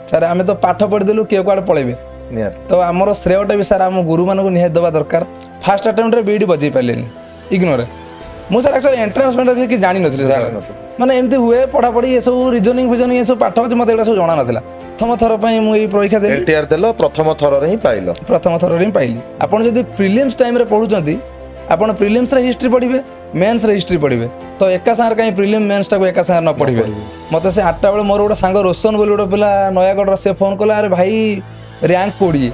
Sir ଆମେ ତ ପାଠ ପଢ଼ିଦେଲୁ କିଏ କୁଆଡ଼େ ପଳେଇବେ ତ ଆମର ଶ୍ରେୟଟା ବି ସାର୍ ଆମ ଗୁରୁମାନଙ୍କୁ ନିହାତି ଦେବା ଦରକାର। ଫାଷ୍ଟ ଆଟେମ୍ପ୍ଟରେ ବିଇଡ଼ି ବଜେଇ ପାରିଲେନି ଇଗ୍ନୋରେ। ମୁଁ ସାର୍ ଆକ୍ଚୁଆଲି ଏଣ୍ଟ୍ରାନ୍ସ ପାଇଁ କିଛି ଜାଣିନଥିଲି ମାନେ ଏମିତି ହୁଏ ପଢ଼ାପଢ଼ି ଏସବୁ ରିଜନିଂ ଏସବୁ ପାଠ ଅଛି ମୋତେ ଏଗୁଡ଼ା ସବୁ ଜଣା ନଥିଲା। ପ୍ରଥମ ଥର ପାଇଁ ମୁଁ ଏଇ ପରୀକ୍ଷା ଦେଲି। LTR ଦେଲ ପ୍ରଥମ ଥରରେ ହିଁ ପାଇଲ। ପ୍ରଥମ ଥରରେ ହିଁ ପାଇଲି। ଆପଣ ଯଦି ପ୍ରିଲିମ୍ସ ଟାଇମ୍ରେ ପଢ଼ୁଛନ୍ତି ଆପଣ ପ୍ରିଲିମ୍ସରେ ହିଷ୍ଟ୍ରି ପଢ଼ିବେ ମେନ୍ସରେ ହିଷ୍ଟ୍ରି ପଢ଼ିବେ ତ ଏକା ସାଙ୍ଗରେ କାହିଁ ପ୍ରିଲିମ୍ ମେନ୍ସଟାକୁ ଏକା ସାଙ୍ଗରେ ନ ପଢ଼ିବେ। ମୋତେ ସେ 8ଟା ବେଳେ ମୋର ଗୋଟେ ସାଙ୍ଗ ରୋଶନ ବୋଲି ଗୋଟେ ପିଲା ନୟାଗଡ଼ର ସେ ଫୋନ୍ କଲା ଆରେ ଭାଇ ର୍ୟାଙ୍କ 20।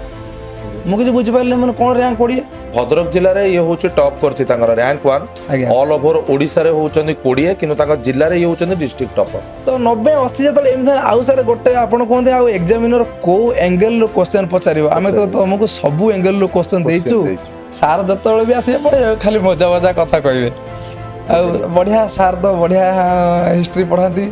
ମୁଁ କିଛି ବୁଝିପାରିଲି ମାନେ କ'ଣ ର୍ୟାଙ୍କ 20? ଭଦ୍ରକ ଜିଲ୍ଲାରେ ଇଏ ହେଉଛି ଟପ୍ କରିଛି ତାଙ୍କର ର୍ୟାଙ୍କ 1 ଆଜ୍ଞା ଅଲ୍ ଓଭର ଓଡ଼ିଶାରେ ହେଉଛନ୍ତି 20 କିନ୍ତୁ ତାଙ୍କ ଜିଲ୍ଲାରେ ଇଏ ହେଉଛନ୍ତି ଡିଷ୍ଟ୍ରିକ୍ଟ ଟପର। ତ 90-80 ଯେତେବେଳେ ଏମିତି ଆଉ ସାର୍ ଗୋଟେ ଆପଣ କୁହନ୍ତି ଆଉ ଏକ୍ଜାମିନର କୋଉ ଏଙ୍ଗେଲରୁ କ୍ୱେଶ୍ଚନ୍ ପଚାରିବ ଆମେ ତ ତମକୁ ସବୁ ଏଙ୍ଗେଲରୁ କ୍ୱେଶ୍ଚନ୍ ଦେଇଛୁ। ସାର୍ ଯେତେବେଳେ ବି ଆସିବେ ପଢ଼ିବେ ଖାଲି ମଜା ମଜା କଥା କହିବେ ଆଉ ବଢ଼ିଆ ସାର୍ ତ ବଢ଼ିଆ ହିଷ୍ଟ୍ରି ପଢ଼ାନ୍ତି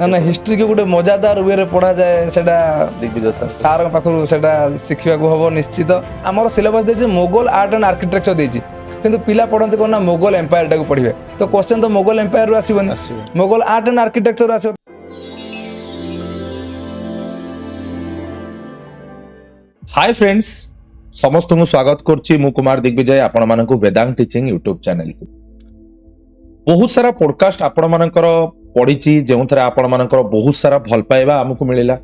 ମାନେ ହିଷ୍ଟ୍ରିକୁ ଗୋଟେ ମଜାଦାର ୱେରେ ପଢ଼ାଯାଏ ସେଇଟା ଦିଗ୍ବିଜୟ ସାର୍ଙ୍କ ପାଖରୁ ସେଇଟା ଶିଖିବାକୁ ହେବ ନିଶ୍ଚିତ। ଆମର ସିଲେବସ୍ ଦେଇଛି ମୋଗଲ ଆର୍ଟ ଆଣ୍ଡ ଆର୍କିଟେକ୍ଚର ଦେଇଛି କିନ୍ତୁ ପିଲା ପଢ଼ନ୍ତି କ'ଣ ନା ମୋଗଲ ଏମ୍ପାୟାରଟାକୁ ପଢ଼ିବେ ତ କ୍ୱେଶ୍ଚନ୍ ତ ମୋଗଲ ଏମ୍ପାୟାରରୁ ଆସିବନି ମୋଗଲ ଆର୍ଟ ଆଣ୍ଡ ଆର୍କିଟେକ୍ଚରରୁ ଆସିବ। हाय फ्रेंड्स समस्त को स्वागत करछि मु कुमार दिग्विजय आपण मानकु वेदांत टीचिंग यूट्यूब चैनल को बहुत सारा पॉडकास्ट आपण मानकर पढ़ी जो थे आपण मानकर बहुत सारा भल पाइबा आमको मिलला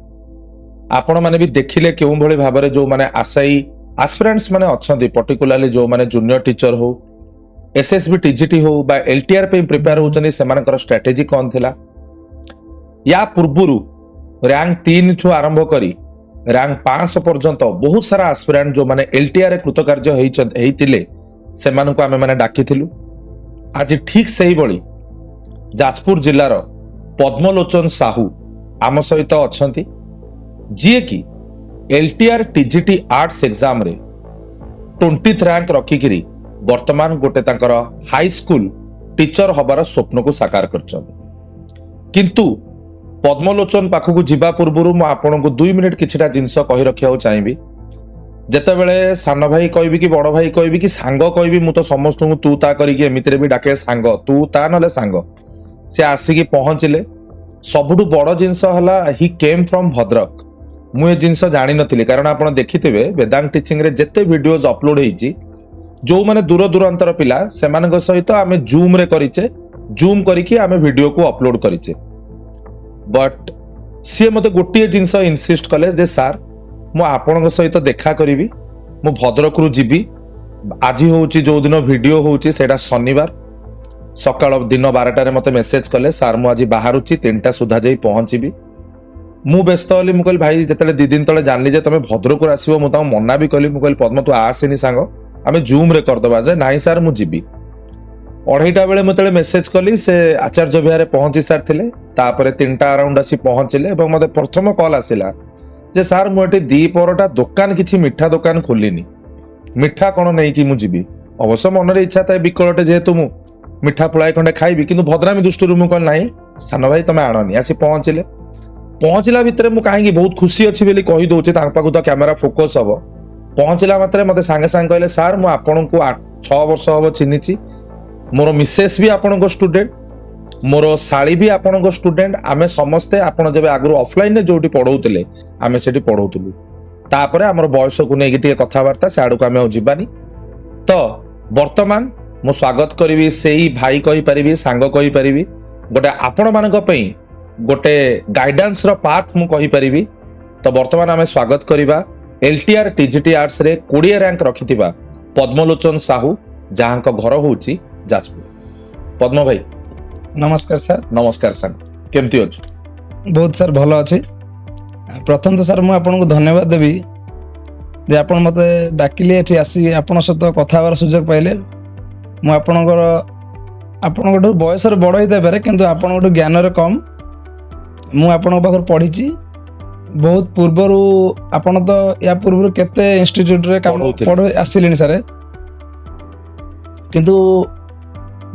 आपण माने भी देखिले केउ भली भाबरे जो माने आशाई एस्पिरेंट्स माने अछंती पर्टिकुलरली जो माने जूनियर टीचर हो एसएसबी टीजीटी हो बा एलटीआर पे प्रिपेयर होचनी सेमानकर स्ट्रेटजी कोन थिला या पूर्वरु रैंक 3 ठु आरंभ करी रैंक 500 पर्यंत बहुत सारा एस्पिरेंट जो माने एलटीआर कृतकार्य हेइतिले सेमानकु आमे माने डाकिथिलु। आज ठीक सही बळी जाजपुर जिल्लार पद्मलोचन साहू आम सहित अछंती जी की एलटीआर टीजीटी आर्ट्स एग्जाम रे 20th रैंक रखिकिरी वर्तमान गोटे तांकर हाई स्कूल टीचर हबार स्वप्न को साकार करछन। किंतु पद्मलोचन पाखक जीवा पूर्व मु आपन को 2 मिनिट किछटा जिंस कहि रखिया चाहिए जेतेबेले सान भाई कहबी कि बड़ भाई कहबी कि सांग कहबी मु तो समस्त को तू ता करिके एमितिरे भी डाके सांग तू ता नले सांग से आसिकी पहुंचले सबुठु बड़ जिंस हला ही केम फ्रॉम भद्रक मु ए जिंस जानि नथिली कारण आपण देखिथिबे वेदांत टीचिंग रे जेते वीडियोज अपलोड हेची जो माने दूर दूरांतर पिला सेमानक सहित आमे जूम रे करिचे जूम करिके आमे वीडियो को अपलोड करिचे बट सी मते गोटे जिनस इनसिस्ट कले जे सार मु आपन सहित देखा करी मु भद्रक रु जीवी आज होची जो दिन वीडियो होची सेटा शनिवार सकाळ दिन 12टा रे मते मेसेज कले सार मु आज बाहरुची 3टा सुधा जाई पहुंचीबी मु व्यस्त हली मु कहली भाई जेतले 2 दिन तळे जानली जे तमे भद्रक रु आसीबो मु ता मना भी कहली मु कहली पद्म तू आसेनी सांग आमे जूम रे कर दबा जे नाही सार मु जीवी 2:30 बेले मते मेसेज कली से आचार्य विहार पहुंची सार थिले तापरे 3टा अराउंड आसी पहुंचले एवं मते प्रथम कॉल आसिला जे सार मु एटी दी परटा दुकान किछि मिठा दुकान खोलिनी मिठा कोन नै कि मु जीवी अवश्य मन रे इच्छा ताए बिकलटे जेहेतु मु मिठा पुळाई खंडे खाइबी किंतु भद्रामी दृष्टि मु कोन नाही सान भाई तमे आणनी आसी पहुंचला भितरे मु काहेकि बहुत खुशी अछि बेली कहि दोचे तांग पाकु तो कैमरा फोकस हबो पहुंचला मात्रे मते सांगे सांगे कहले सार मु आपन को 6 वर्ष हबो चिन्हिची मोर मिसेस भी आपन को स्टूडेंट मोर साली भी आपन को स्टूडेंट आमे समस्ते आपन जेबे आगु ऑफलाइन ने जोटी पढौतले आमे सेठी पढौतलु तापरे हमर बयस को नेगी टिके कथावार्ता से आडू आमे जिबानी तो वर्तमान मु स्वागत करिवि सेही भाई कहि परिबि सांग कहि परिबि गोटे आपन मानक पई गोटे गाइडेंस रो पाथ मु कहि परिबि तो वर्तमान आमे स्वागत करिबा एलटीआर टीजीटी आर्ट्स रे 20 रैंक रखिथिबा पद्मलोचन साहू जहां को घर होउची जाजपुर। पद्म भाई नमस्कार सर। नमस्कार सर केमती अछि? बहुत सर भल अछि। प्रथम तो सर मु आपन को धन्यवाद देबी जे आपन मते डाकिले एठी आसी आपन सहित कथा होबार सुযোগ पाइले मु आपन गोटो बयस रे बड़ होइते पारे किंतु आपन गोटो ज्ञान रे कम मु आपन पाखर पढिची बहुत पूर्वरु आपन तो या पूर्व केते इंस्टीट्यूट रे काम पढ आसिलिनी सर किंतु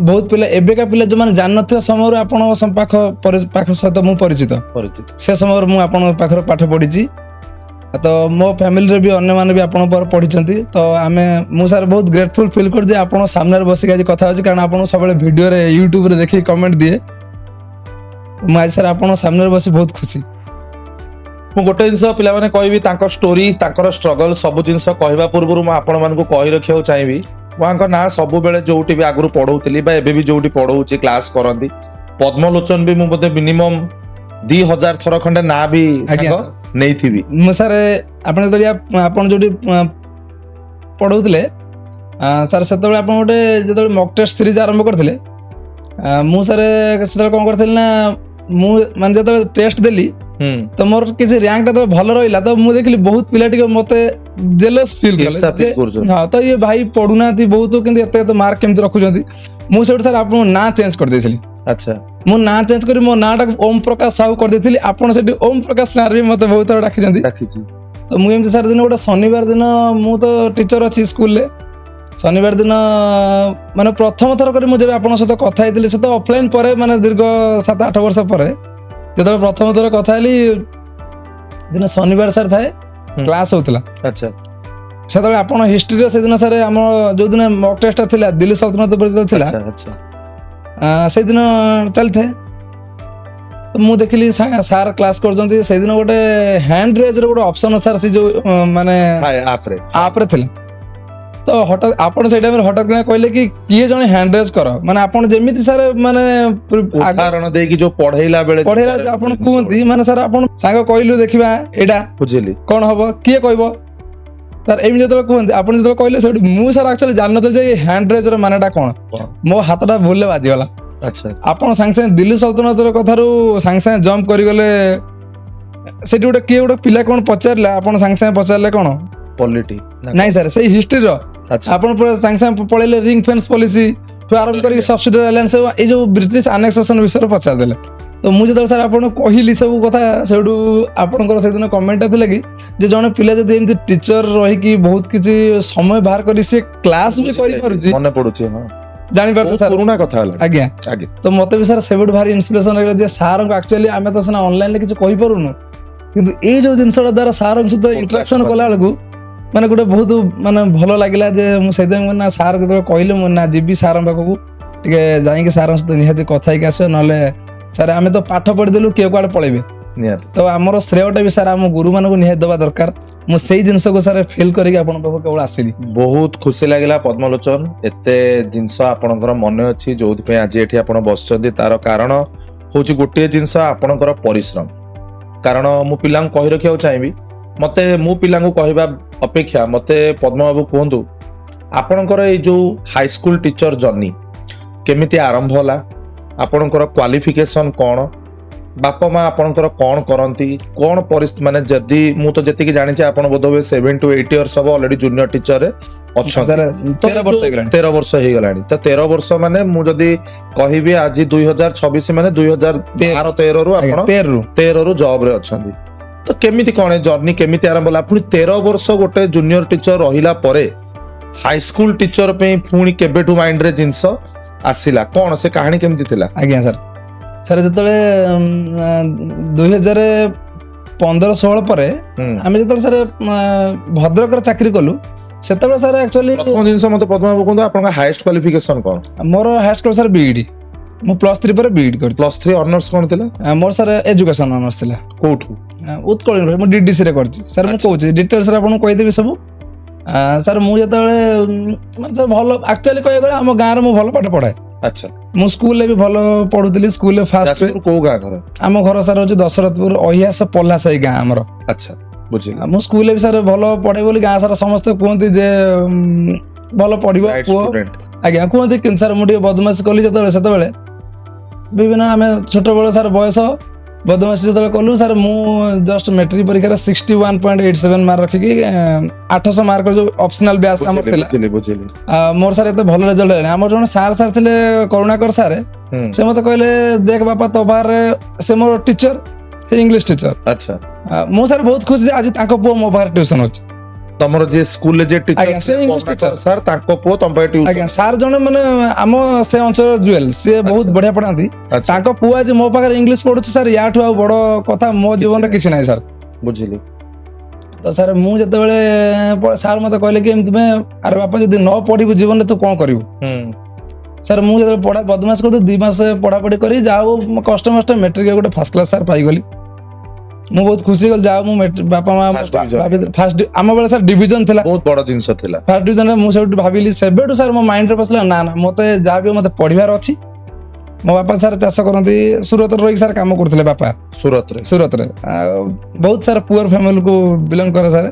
बहुत पिला एबेका पिला जो माने जान नथिया समय आपन पाख सहित मु परिचित से समय मु आपन पाखर पाठ पढिची तो मो फैमिली रे भी अन्य माने भी आपन पर पढिचंती तो आमे मु सर बहुत ग्रेटफुल फील कर जे आपन सामने रे बसी आज कथा होची कारण आपन सबले वीडियो रे यूट्यूब रे देखि कमेंट दिए मु आज सर आपन सामने रे बसी बहुत खुशी। ମୁଁ ଗୋଟେ ଜିନିଷ ପିଲାମାନେ କହିବି ତାଙ୍କ ଷ୍ଟୋରି ତାଙ୍କର ଷ୍ଟ୍ରଗଲ ସବୁ ଜିନିଷ କହିବା ପୂର୍ବରୁ ମୁଁ ଆପଣମାନଙ୍କୁ କହି ରଖିବାକୁ ଚାହିଁବି ଉହାଙ୍କ ନାଁ ସବୁବେଳେ ଯୋଉଠି ବି ଆଗରୁ ପଢଉଥିଲି ବା ଏବେ ବି ଯୋଉଠି ପଢଉଛି କ୍ଲାସ କରନ୍ତି ପଦ୍ମଲୋଚନ ବି ମୁଁ ବୋଧେ ମିନିମମ୍ 2000 ଥର ଖଣ୍ଡେ ନାଁ ବି ସାଙ୍ଗ ନେଇଥିବି। ମୁଁ ସାର୍ ଆପଣ ଯେତେବେଳେ ଆପଣ ଯୋଉଠି ପଢଉଥିଲେ ସାର୍ ସେତେବେଳେ ଆପଣ ଗୋଟେ ଯେତେବେଳେ ମକ୍ ଟେଷ୍ଟ ସିରିଜ ଆରମ୍ଭ କରିଥିଲେ ମୁଁ ସାର୍ ସେତେବେଳେ କଣ କରିଥିଲି ନା ମୁଁ ମାନେ ଯେତେବେଳେ ଟେଷ୍ଟ ଦେଲି ତ ମୋର କିଛି ର୍ୟାଙ୍କ ଟା ଭଲ ରହିଲା ତ ମୁଁ ଦେଖିଲି ବହୁତ ପିଲା ଟିକେ ମତେ ଜେଲସ୍ ଫିଲ୍ କଲେ ହଁ ତ ଇଏ ଭାଇ ପଢୁନାହାନ୍ତି ବହୁତ କିନ୍ତୁ ଏତେ ଏତେ ମାର୍କ କେମିତି ରଖୁଛନ୍ତି। ମୁଁ ସେଠୁ ସାର୍ ଆପଣଙ୍କ ନାଁ ଚେଞ୍ଜ କରିଦେଇଥିଲି। ଆଚ୍ଛା ମୁଁ ନାଁ ଚେଞ୍ଜ କରି ମୋ ନାଁଟାକୁ ଓମ୍ ପ୍ରକାଶ ସାହୁ କରିଦେଇଥିଲି। ଆପଣ ସେଠି ଓମ୍ ପ୍ରକାଶ ନାଁରେ ବି ମତେ ବହୁତ ଥର ଡାକିଛନ୍ତି। ତ ମୁଁ ଏମିତି ସାର୍ ଦିନ ଗୋଟେ ଶନିବାର ଦିନ ମୁଁ ତ ଟିଚର ଅଛି ସ୍କୁଲରେ ଶନିବାର ଦିନ ମାନେ ପ୍ରଥମ ଥର କରି ମୁଁ ଯେବେ ଆପଣଙ୍କ ସହିତ କଥା ହେଇଥିଲି ସେ ତ ଅଫଲାଇନ ପରେ ମାନେ ଦୀର୍ଘ 7-8 ବର୍ଷ ପରେ ଯେତେବେଳେ ପ୍ରଥମ ଥର କଥା ହେଲି ଦିନ ଶନିବାର ସାର୍ ଥାଏ କ୍ଲାସ ହଉଥିଲା। ଆଚ୍ଛା ସେତେବେଳେ ଆପଣ ହିଷ୍ଟ୍ରିରେ ସେଦିନ ସାର୍ ଆମ ଯୋଉଦିନ ମକ୍ ଟେଷ୍ଟଟା ଥିଲା ଦିଲ୍ଲୀ ସଲ୍ତନତ ପରିଷଦ ଥିଲା ସେଇଦିନ ଚାଲିଥାଏ ତ ମୁଁ ଦେଖିଲି ସାର୍ କ୍ଲାସ କରୁଛନ୍ତି ସେଇଦିନ ଗୋଟେ ହ୍ୟାଣ୍ଡ ରେଜର ଗୋଟେ ଅପସନ ସାର୍ ସେ ଯୋଉ ମାନେ ଆପରେ ଥିଲା ତ ହଠାତ୍ ଆପଣ ସେଇ ଟାଇମରେ ହଠାତ୍ କିନା କହିଲେ କି କିଏ ଜଣେ ହ୍ୟାଣ୍ଡ ରେଜ କର ମାନେ ଆପଣ ଯେମିତି ସାର୍ ମାନେ ଉଦାହରଣ ଦେଇକି ଯୋଉ ପଢେଇଲା ଆପଣ କୁହନ୍ତି ମାନେ ସାର୍ ଆପଣ ସାଙ୍ଗ କହିଲୁ ଦେଖିବା ଏଇଟା ବୁଝିଲି କଣ ହବ କିଏ କହିବ ସାର୍ ଏମିତି ଯେତେବେଳେ କୁହନ୍ତି ଆପଣ ଯେତେବେଳେ କହିଲେ ସେଇଠୁ ମୁଁ ସାର୍ ଆକ୍ଚୁଆଲି ଜାଣିନଥିଲି ଯେ ହ୍ୟାଣ୍ଡ ରେଜର ମାନେଟା କଣ ମୋ ହାତଟା ଭୁଲରେ ବାଜିଗଲା। ଆପଣ ସାଙ୍ଗେ ସାଙ୍ଗେ ଦିଲ୍ଲୀ ସଲ୍ତନତର କଥାରୁ ସାଙ୍ଗେ ସାଙ୍ଗେ ଜମ୍ପ କରିଗଲେ ସେଠି ଗୋଟେ କିଏ ଗୋଟେ ପିଲା କଣ ପଚାରିଲା ଆପଣ ସାଙ୍ଗେ ସାଙ୍ଗେ ପଚାରିଲେ କଣ ପଲିଟି ନାଇଁ ସାର୍ ସେଇ ହିଷ୍ଟ୍ରିର ଆପଣ ସାଙ୍ଗେ ସାଙ୍ଗେ ପଳେଇଲେ ରିଙ୍ଗ ଫେନ୍ସ ପଲିସି ଠୁ ଆରମ୍ଭ କରିକି ସବସିଡିଆରି ଆଲାଏନ୍ସ ଏଇ ଯୋଉ ବ୍ରିଟିଶ ଆନେକ୍ସେସନ ବିଷୟରେ ପଚାରିଦେଲେ। ତ ମୁଁ ଯେତେବେଳେ ସାର୍ ଆପଣଙ୍କୁ କହିଲି ସବୁ କଥା ସେଇଠୁ ଆପଣଙ୍କର ସେଦିନ କମେଣ୍ଟଟା ଥିଲା କି ଯେ ଜଣେ ପିଲା ଯଦି ଏମିତି ଟିଚର ରହିକି ବହୁତ କିଛି ସମୟ ବାହାର କରି ସେ କ୍ଲାସ ବି କରିପାରୁଛି ମନେ ପଡୁଛି ଜାଣିପାରୁଛୁ ସାର୍ ପୁରୁଣା କଥା ହେଲା ଆଜ୍ଞା ତ ମତେ ବି ସାର୍ ସେବେଠୁ ଭାରି ଇନ୍ସପିରେସନ ଲାଗିଲା ଯେ ସାର୍ଙ୍କୁ ଆକ୍ଚୁଆଲି ଆମେ ତ ସିନା ଅନଲାଇନରେ କିଛି କହିପାରୁନୁ କିନ୍ତୁ ଏଇ ଯୋଉ ଜିନିଷଟା ଦ୍ୱାରା ସାର୍ଙ୍କ ସହିତ ଇଣ୍ଟରାକ୍ସନ କଲା ବେଳକୁ ମାନେ ଗୋଟେ ବହୁତ ମାନେ ଭଲ ଲାଗିଲା ଯେ ମୁଁ ସେଇଥିପାଇଁ ନା ସାର୍ ଯେତେବେଳେ କହିଲେ ମୁଁ ନା ଯିବି ସାର୍ଙ୍କ ପାଖକୁ ଟିକେ ଯାଇକି ସାର୍ଙ୍କ ସହିତ ନିହାତି କଥା ହେଇକି ଆସିବ ନହେଲେ ସାର୍ ଆମେ ତ ପାଠ ପଢିଦେଲୁ କିଏ କୁଆଡେ ପଳେଇବେ ତ ଆମର ଶ୍ରେୟଟା ବି ସାର୍ ଆମ ଗୁରୁମାନଙ୍କୁ ନିହାତି ଦେବା ଦରକାର। ମୁଁ ସେଇ ଜିନିଷକୁ ସାର୍ ଫିଲ୍ କରିକି ଆପଣଙ୍କ ପାଖକୁ କେବଳ ଆସିଲି। ବହୁତ ଖୁସି ଲାଗିଲା ପଦ୍ମଲୋଚନ ଏତେ ଜିନିଷ ଆପଣଙ୍କର ମନେ ଅଛି ଯୋଉଥିପାଇଁ ଆଜି ଏଠି ଆପଣ ବସିଛନ୍ତି ତାର କାରଣ ହଉଛି ଗୋଟିଏ ଜିନିଷ ଆପଣଙ୍କର ପରିଶ୍ରମ। କାରଣ ମୁଁ ପିଲାଙ୍କୁ କହି ରଖିବାକୁ ଚାହିଁବି ମତେ ମୁଁ ପିଲାଙ୍କୁ କହିବା ଅପେକ୍ଷା ମତେ ପଦ୍ମବାବୁ କୁହନ୍ତୁ ଆପଣଙ୍କର ଏଇ ଯୋଉ ହାଇସ୍କୁଲ ଟିଚର ଜର୍ଣ୍ଣି କେମିତି ଆରମ୍ଭ ହେଲା ଆପଣଙ୍କର କ୍ୱାଲିଫିକେସନ କଣ ବାପା ମା ଆପଣଙ୍କର କଣ କରନ୍ତି କଣ ପରିସ୍ଥିତି ମାନେ ଯଦି ମୁଁ ତ ଯେତିକି ଜାଣିଛି ଆପଣ ବୋଧହୁଏ 7 to 8 ଇୟର୍ସ ହବ ଅଲରେଡି ଜୁନିୟର ଟିଚରରେ ଅଛନ୍ତି 13 ବର୍ଷ ହେଇଗଲାଣି ତ 13 ବର୍ଷ ମାନେ ମୁଁ ଯଦି କହିବି ଆଜି 2026 ମାନେ 2012-13 ରୁ ଆପଣ 13 ରୁ ଜବ ରେ ଅଛନ୍ତି ତ କେମିତି କଣ ଜର୍ଣ୍ଣି କେମିତି ଆରମ୍ଭ ହେଲା ପୁଣି 13 ବର୍ଷ ଗୋଟେ ଜୁନିୟର ଟିଚର ରହିଲା ପରେ ହାଇସ୍କୁଲ ଟିଚର ପାଇଁ ପୁଣି କେବେଠୁ ମାଇଣ୍ଡରେ ଜିନିଷ ଆସିଲା କଣ ସେ କାହାଣୀ କେମିତି ଥିଲା? ଆଜ୍ଞା ସାର୍ ସାର୍ ଯେତେବେଳେ 2015-16 ପରେ ଆମେ ଯେତେବେଳେ ସାର୍ ଭଦ୍ରକରେ ଚାକିରି କଲୁ ସେତେବେଳେ ସାର୍ ଆକ୍ଚୁଆଲି ପ୍ରଥମ ଜିନିଷ ମତେ ପଦ୍ମବାବୁ କୁହନ୍ତୁ ଆପଣଙ୍କ ହାଇଏଷ୍ଟ କ୍ୱାଲିଫିକେସନ କଣ? ମୋର ହାଇଏଷ୍ଟ ସାର୍ ବିଇଡି ମୁଁ +3 ପରେ ବିଇଡି କରିଛି। +3 ଅନର୍ସ କଣ ଥିଲା? ମୋର ସାର୍ ଏଜୁକେସନ ଅନର୍ସ ଥିଲା। କୋଉଠୁ? ଉତ୍କଳ ୟୁନିଭର୍ସିଟି ମୁଁ ଡିଡିସି ରେ କରିଛି ସାର୍। ମୁଁ କହୁଛି ଡିଟେଲ୍ସରେ ଆପଣଙ୍କୁ କହିଦେବି ସବୁ। ସାର୍ ମୁଁ ଯେତେବେଳେ ମାନେ ସାର୍ ଭଲ ଆକ୍ଚୁଆଲି କହିବାକୁ ଗଲେ ଆମ ଗାଁରେ ମୁଁ ଭଲ ପାଠ ପଢ଼ାଏ। ଆଚ୍ଛା ମୁଁ ସ୍କୁଲରେ ବି ଭଲ ପଢୁଥିଲି ସ୍କୁଲରେ ଫାଷ୍ଟ। କୋଉ ଗାଁ ଘର? ଆମ ଘର ସାର୍ ହଉଛି ଦଶରଥପୁର ଅହିଆସ ପଲ୍ଲାସାହି ଗାଁ ଆମର। ଆଚ୍ଛା ବୁଝିଲି। ମୁଁ ସ୍କୁଲରେ ବି ସାର୍ ଭଲ ପଢେ ବୋଲି ଗାଁ ସାରା ସମସ୍ତେ କୁହନ୍ତି ଯେ ଭଲ ପଢିବ ପୁଅ। ଆଜ୍ଞା କୁହନ୍ତି କିନ୍ତୁ ସାର୍ ମୁଁ ଟିକେ ବଦମାସି କଲି ଯେତେବେଳେ ସେତେବେଳେ ବିଭିନ୍ନ ଆମେ ଛୋଟବେଳେ ସାର୍ ବୟସ ବଦମାସି ଯେତେବେଳେ କଲୁ ସାର୍ ମୁଁ ଜଷ୍ଟ ମେଟ୍ରିକ ପରୀକ୍ଷାରେ 61.87 ମାର୍କ ରଖିକି 800 ମାର୍କ ଯୋଉ ଅପସନାଲ ବ୍ୟାଚ୍ ଆମର ଥିଲା ମୋର ସାର୍ ଏତେ ଭଲ ରେଜଲ୍ଟ ହେଲାନି। ଆମର ଜଣେ ସାର୍ ଥିଲେ କରୁଣାକର ସାର୍ ସେ ମତେ କହିଲେ ଦେଖ ବାପା ତୋ ପାଖରେ ସେ ମୋର ଟିଚର ସେ ଇଂଲିଶ ଟିଚର। ଆଚ୍ଛା ମୁଁ ସାର୍ ବହୁତ ଖୁସି ଯେ ଆଜି ତାଙ୍କ ପୁଅ ମୋ ପାଖରେ ଟ୍ୟୁସନ ଅଛି। ତମର ଯେ ସ୍କୁଲରେ ଯେ ଟିଚର ସାର୍ ତାଙ୍କ ପୁଅ ତମ ପାଖରେ ଟ୍ୟୁସନ? ଆଜ୍ଞା ସାର୍ ଜଣେ ମାନେ ଆମ ସେ ଅଞ୍ଚଳର ଜୁଏଲ ସିଏ ବହୁତ ବଢିଆ ପଢାନ୍ତି। ତାଙ୍କ ପୁଅ ଆଜି ମୋ ପାଖରେ ଇଂଲିଶ ପଢୁଛି ସାର୍ ୟାଠୁ ଆଉ ବଡ କଥା ମୋ ଜୀବନରେ କିଛି ନାହିଁ ସାର୍। ବୁଝିଲି। ତ ସାର୍ ମୁଁ ଯେତେବେଳେ ସାର୍ ମତେ କହିଲେ କି ଏମିତି ଆରେ ବାପା ଯଦି ନ ପଢିବୁ ଜୀବନରେ ତୁ କଣ କରିବୁ? ସାର୍ ମୁଁ ଯେତେବେଳେ ପଢା ବଦମାସ କରୁଥିଲି 2 ମାସ ପଢାପଢି କରି ଯାହା ହଉ କଷ୍ଟ ମଷ୍ଟ ମେଟ୍ରିକରେ ଗୋଟେ ଫାର୍ଷ୍ଟ କ୍ଲାସ ସାର୍ ପାଇଗଲି। ମୁଁ ବହୁତ ଖୁସି ଗଲି ଯାହା ମୁଁ ବାପା ମା First division. ଫାର୍ଷ୍ଟ ଆମ ବେଳେ ସାର୍ ଡିଭିଜନ ଥିଲା ବହୁତ ବଡ ଜିନିଷ ଥିଲା। ଫାର୍ଷ୍ଟ ଡିଭିଜନରେ ମୁଁ ସେଠୁ ଭାବିଲି ସେବେଠୁ ସାର୍ ମୋ ମାଇଣ୍ଡରେ ପଶିଲା ନା ନା ମତେ ଯାହା ବି ମତେ ପଢିବାର ଅଛି। ମୋ ବାପା ସାର୍ ଚାଷ କରନ୍ତି ସୁରତରେ ରହିକି ସାର୍ କାମ କରୁଥିଲେ ବାପା ସୁରତରେ ଆଉ ବହୁତ ସାର୍ ପୁଅର ଫ୍ୟାମିଲିକୁ ବିଲଙ୍ଗ କରେ ସାର୍।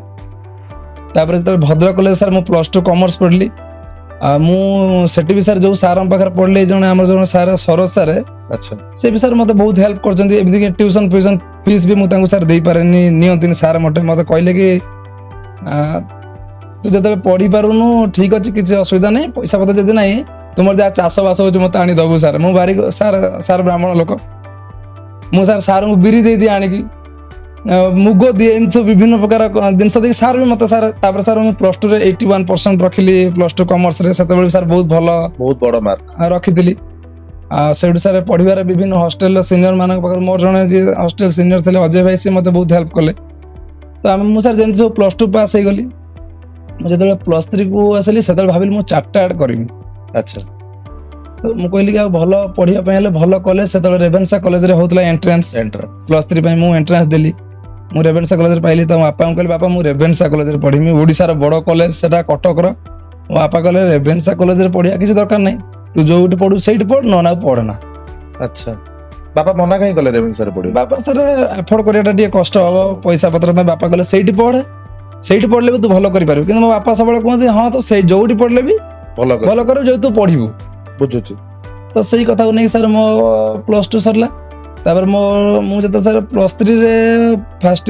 ତାପରେ ଯେତେବେଳେ ଭଦ୍ରକ କଲେଜ ସାର୍ ମୁଁ +2 କମର୍ସ ପଢିଲି ମୁଁ ସେଠି ବି ସାର୍ ଯୋଉ ସାର୍ଙ୍କ ପାଖରେ ପଢିଲି ଜଣେ ଆମର ଜଣେ ସାର୍ ସରୋଜ ସାର୍ ଆଚ୍ଛା ସେ ବି ସାର୍ ମତେ ବହୁତ ହେଲ୍ପ କରିଛନ୍ତି ଏମିତିକି ଟ୍ୟୁସନ ଫିସ୍ ବି ମୁଁ ତାଙ୍କୁ ସାର୍ ଦେଇପାରେନି ନିଅନ୍ତିନି ସାର୍ ମତେ କହିଲେ କି ତୁ ଯେତେବେଳେ ପଢିପାରୁନୁ ଠିକ ଅଛି କିଛି ଅସୁବିଧା ନାହିଁ ପଇସା ପତ୍ର ଯଦି ନାହିଁ ତୁମର ଯାହା ଚାଷବାସ ହଉଛି ମତେ ଆଣି ଦବୁ ସାର୍ ମୁଁ ଭାରି ସାର୍ ବ୍ରାହ୍ମଣ ଲୋକ ମୁଁ ସାର୍ଙ୍କୁ ବିରି ଦେଇଦିଏ ଆଣିକି ମୁଗ ଦିଏ ଏମିତି ସବୁ ବିଭିନ୍ନ ପ୍ରକାର ଜିନିଷ ଦେଇକି ସାର୍ ବି ମତେ ସାର୍ ତାପରେ ସାର୍ ମୁଁ +2ରେ 81% ରଖିଲି +2 କମର୍ସରେ ସେତେବେଳେ ବି ସାର୍ ବହୁତ ବଡ ମାର୍କ ରଖିଥିଲି। ସେଇଠୁ ସାର୍ ପଢିବାରେ ବିଭିନ୍ନ ହଷ୍ଟେଲର ସିନିୟର ମାନଙ୍କ ପାଖରେ ମୋର ଜଣେ ଯିଏ ହଷ୍ଟେଲ ସିନିୟର ଥିଲେ ଅଜୟ ଭାଇ ସିଏ ମତେ ବହୁତ ହେଲ୍ପ କଲେ। ତ ମୁଁ ସାର୍ ଯେମିତି ସବୁ +2 ପାସ୍ ହେଇଗଲି ମୁଁ ଯେତେବେଳେ +3କୁ ଆସିଲି ସେତେବେଳେ ଭାବିଲି ମୁଁ ଚାର୍ଟାର୍ଡ କରିବି। ଆଚ୍ଛା ତ ମୁଁ କହିଲି କି ଆଉ ଭଲ ପଢିବା ପାଇଁ ହେଲେ ଭଲ କଲେଜ ସେତେବେଳେ ରେଭେନ୍ସା କଲେଜରେ ହଉଥିଲା ଏଣ୍ଟ୍ରାନ୍ସ +3 ପାଇଁ ମୁଁ ଏଣ୍ଟ୍ରାନ୍ସ ଦେଲି ମୁଁ ରେଭେନ୍ସା କଲେଜରେ ପାଇଲି ତ ମୋ ବାପାଙ୍କୁ କହିଲି ବାପା ମୁଁ ରେଭେନ୍ସା କଲେଜରେ ପଢିବି ଓଡ଼ିଶାର ବଡ଼ କଲେଜ ସେଟା କଟକର। ମୋ ବାପା କହିଲେ ରେଭେନ୍ସା କଲେଜରେ ପଢିବା କିଛି ଦରକାର ନାହିଁ ତୁ ଯୋଉଠି ପଢୁ ସେଇଠି ପଢ ନହେଲେ ଆଉ ପଢନା। ଆଚ୍ଛା ବାପା ମନା କାହିଁ କଲେ ରେଭେନ୍ସାରେ ପଢିବ? ବାପା ସାର୍ ଆଫୋର୍ଡ କରିବାଟା ଟିକେ କଷ୍ଟ ହବ ପଇସା ପତ୍ର ପାଇଁ ବାପା କହିଲେ ସେଇଠି ପଢେ ସେଇଠି ପଢିଲେ ବି ତୁ ଭଲ କରିପାରିବୁ କିନ୍ତୁ ମୋ ବାପା ସବୁବେଳେ କୁହନ୍ତି ହଁ ତ ସେଇ ଯୋଉଠି ପଢିଲେ ବି ଭଲ କରିବୁ ଯୋଉ ତୁ ପଢିବୁ। ବୁଝୁଛି। ତ ସେଇ କଥାକୁ ନେଇକି ସାର୍ ମୋ +2 ସରିଲା ତାପରେ ମୁଁ ଯେତେ ସାର୍ +3ରେ ଫାର୍ଷ୍ଟ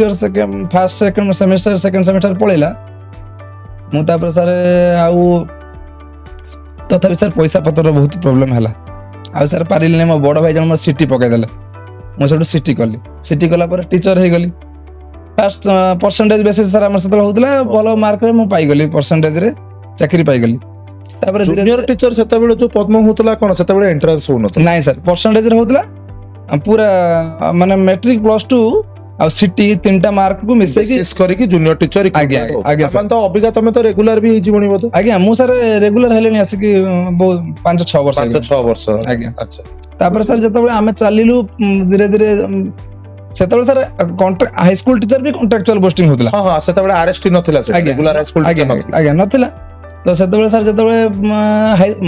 ସେମିଷ୍ଟର ସେକେଣ୍ଡ ସେମିଷ୍ଟର ପଳେଇଲା ମୁଁ ତାପରେ ସାର୍ ଆଉ ତଥାପି ସାର୍ ପଇସା ପତ୍ରର ବହୁତ ପ୍ରୋବ୍ଲେମ ହେଲା ଆଉ ସାର୍ ପାରିଲିନି ମୋ ବଡ଼ ଭାଇ ଜଣ ମୋର ସିଟି ପକାଇଦେଲେ ମୁଁ ସେଠୁ ସିଟି କଲି ସିଟି କଲା ପରେ ଟିଚର ହେଇଗଲି ଫାର୍ଷ୍ଟ ପରସେଣ୍ଟେଜ ବେସିସ୍ ସାର୍ ଆମର ସେତେବେଳେ ହଉଥିଲା ଭଲ ମାର୍କରେ ମୁଁ ପାଇଗଲି ପରସେଣ୍ଟେଜରେ ଚାକିରି ପାଇଗଲି। ତାପରେ ଜୁନିୟର ଟିଚର ସେତେବେଳେ ଯୋଉ ପଦ୍ମ ହଉଥିଲା କଣ ସେତେବେଳେ ଏଣ୍ଟ୍ରାନ୍ସ ହଉନଥିଲା? ନାଇଁ ସାର୍ ପରସେଣ୍ଟେଜରେ ହଉଥିଲା ପୁରା ମାନେ ମେଟ୍ରିକ +2 ଆଉ ସିଟି 3ଟା ମାର୍କକୁ ମିଶେଇକି କରିକି ଜୁନିୟର ଟିଚର ଆଜ୍ଞା ତ ଅବିକା ତମେ ତ ରେଗୁଲାର ବି ହେଇଯିବଣି ବୋଧେ? ଆଜ୍ଞା ମୁଁ ସାର୍ ରେଗୁଲାର ହେଲେଣି ଆସିକି 5-6 ବର୍ଷ 5-6 ବର୍ଷ ଆଜ୍ଞା। ଆଚ୍ଛା ତାପରେ ସାର୍ ଯେତେବେଳେ ଆମେ ଚାଲିଲୁ ଧୀରେ ଧୀରେ ସେତେବେଳେ ସାର୍ ହାଇସ୍କୁଲ ଟିଚର ବି କଣ୍ଟ୍ରାକ୍ଚୁଆଲ ପୋଷ୍ଟିଂ ହଉଥିଲା। ହଁ ସେତେବେଳେ ଆରଏସଟି ନଥିଲା ରେଗୁଲାର ହାଇସ୍କୁଲ ଟିଚର ନଥିଲା। ଆଜ୍ଞା ନଥିଲା ତ ସେତେବେଳେ ସାର୍ ଯେତେବେଳେ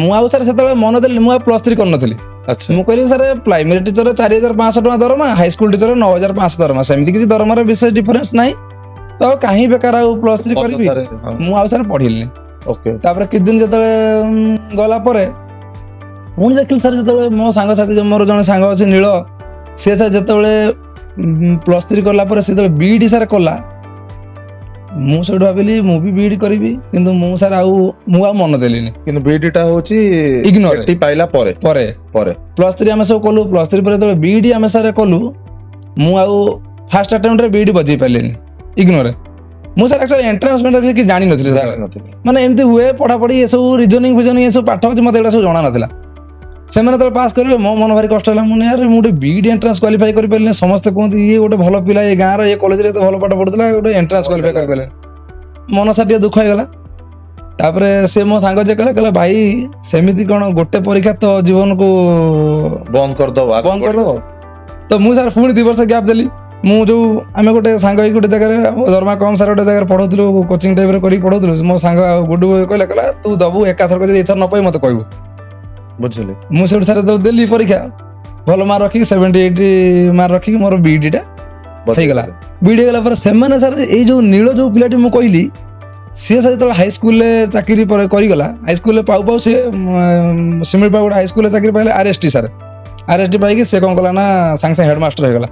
ମୁଁ ଆଉ ସାର୍ ସେତେବେଳେ ମନ ଦେଲି ମୁଁ ଆଉ +3 କରିନଥିଲି ମୁଁ କହିଲି ସାର୍ ପ୍ରାଇମେରୀ ଟିଚର 4,500 ଟଙ୍କା ଦରମା ହାଇସ୍କୁଲ ଟିଚର 9,500 ଦରମା ସେମିତି କିଛି ଦରମାର ବିଶେଷ ଡିଫରେନ୍ସ ନାହିଁ ତ କାହିଁ ବେକାର ଆଉ +3 କରିବି ମୁଁ ଆଉ ସାର୍ ପଢିଲିନି। ତାପରେ କିଛି ଦିନ ଯେତେବେଳେ ଗଲା ପରେ ପୁଣି ଦେଖିଲି ସାର୍ ଯେତେବେଳେ ମୋ ସାଙ୍ଗସାଥି ମୋର ଜଣେ ସାଙ୍ଗ ଅଛି ନୀଳ ସିଏ ସାର୍ ଯେତେବେଳେ +3 କଲା ପରେ ସେ ଯେତେବେଳେ ବିଇଡି ସାର୍ କଲା ମୁଁ ସେଠୁ ଭାବିଲି ମୁଁ ବି ବିଇଡି କରିବି କିନ୍ତୁ ମୁଁ ସାର୍ ମୁଁ ଆଉ ମନ ଦେଲିନି କିନ୍ତୁ ବିଇଡିଟା ହଉଛି ଇଗ୍ନୋର ପାଇଲା ପରେ +3 ଆମେ ସବୁ କଲୁ +3 ପରେ ଯେତେବେଳେ ବିଇଡି ଆମେ ସାର୍ କଲୁ ମୁଁ ଆଉ ଫାର୍ଷ୍ଟ ଆଟେମ୍ପ୍ଟରେ ବିଇଡି ବଜେଇ ପାରିଲିନି ଇଗ୍ନୋରରେ ମୁଁ ସାର୍ ଆକ୍ଚୁଆଲି ଏଣ୍ଟ୍ରାନ୍ସ କିଛି ଜାଣିନଥିଲି ମାନେ ଏମିତି ହୁଏ ପଢାପଢି ଏସବୁ ରିଜନିଂ ଏସବୁ ପାଠ ଅଛି ମତେ ଏଗୁଡ଼ା ସବୁ ଜଣା ନଥିଲା ସେମାନେ ଯେତେବେଳେ ପାସ୍ କରିଲେ ମୋ ମନ ଭାରି କଷ୍ଟ ହେଲା ମୁଁ ଗୋଟେ ବିଇଡି ଏଣ୍ଟ୍ରାନ୍ସ କ୍ୱାଲିଫାଇ କରିପାରିଲିନି ସମସ୍ତେ କୁହନ୍ତି ଇଏ ଗୋଟେ ଭଲ ପିଲା ଏ ଗାଁର ଏ କଲେଜରେ ଏତେ ଭଲ ପାଠ ପଢୁଥିଲା ଗୋଟେ ଏଣ୍ଟ୍ରାନ୍ସ କ୍ୱାଲିଫାଇ କରିପାରିଲେନି ମନ ସାର୍ ଟିକେ ଦୁଃଖ ହେଇଗଲା। ତାପରେ ସେ ମୋ ସାଙ୍ଗ ଯିଏ କହିଲା ଭାଇ ସେମିତି କଣ ଗୋଟେ ପରୀକ୍ଷା ତ ଜୀବନକୁ ବନ୍ଦ କରିଦବ ତ ମୁଁ ସାର୍ ପୁଣି 2 ବର୍ଷ ଗ୍ୟାପ୍ ଦେଲି ମୁଁ ଯୋଉ ଆମେ ଗୋଟେ ସାଙ୍ଗ ହେଇକି ଗୋଟେ ଜାଗାରେ ଦରମା କମ୍ ସାର୍ ଗୋଟେ ଜାଗାରେ ପଢଉଥିଲୁ କୋଚିଂ ଟାଇପ୍ରେ କରିକି ପଢଉଥିଲୁ ମୋ ସାଙ୍ଗ ଗୁଡୁ କହିଲା ତୁ ଦବୁ ଏକାଥରକ ଯଦି ଏଥର ନ ପାଇ ମତେ କହିବୁ ବୁଝିଲି। ମୁଁ ସେଠୁ ସାର୍ ଯେତେବେଳେ ଦେଲି ପରୀକ୍ଷା ଭଲ ମାର୍କ ରଖିକି 78 ମାର୍କ ରଖିକି ମୋର ବିଇଡିଟା ହେଇଗଲା। ବିଇଡି ହେଇଗଲା ପରେ ସେମାନେ ସାର୍ ଏଇ ଯୋଉ ନୀଳ ଯୋଉ ପିଲାଟି ମୁଁ କହିଲି ସିଏ ସାର୍ ଯେତେବେଳେ ହାଇସ୍କୁଲରେ ଚାକିରି କରିଗଲା ହାଇସ୍କୁଲରେ ପାଉ ସେ ଶିମିଳିପାଳ ଗୋଟେ ହାଇସ୍କୁଲରେ ଚାକିରି ପାଇଲେ ଆରଏସଟି ପାଇକି ସେ କଣ କଲା ନା ସାଙ୍ଗେ ସାଙ୍ଗେ ହେଡମାଷ୍ଟର ହେଇଗଲା।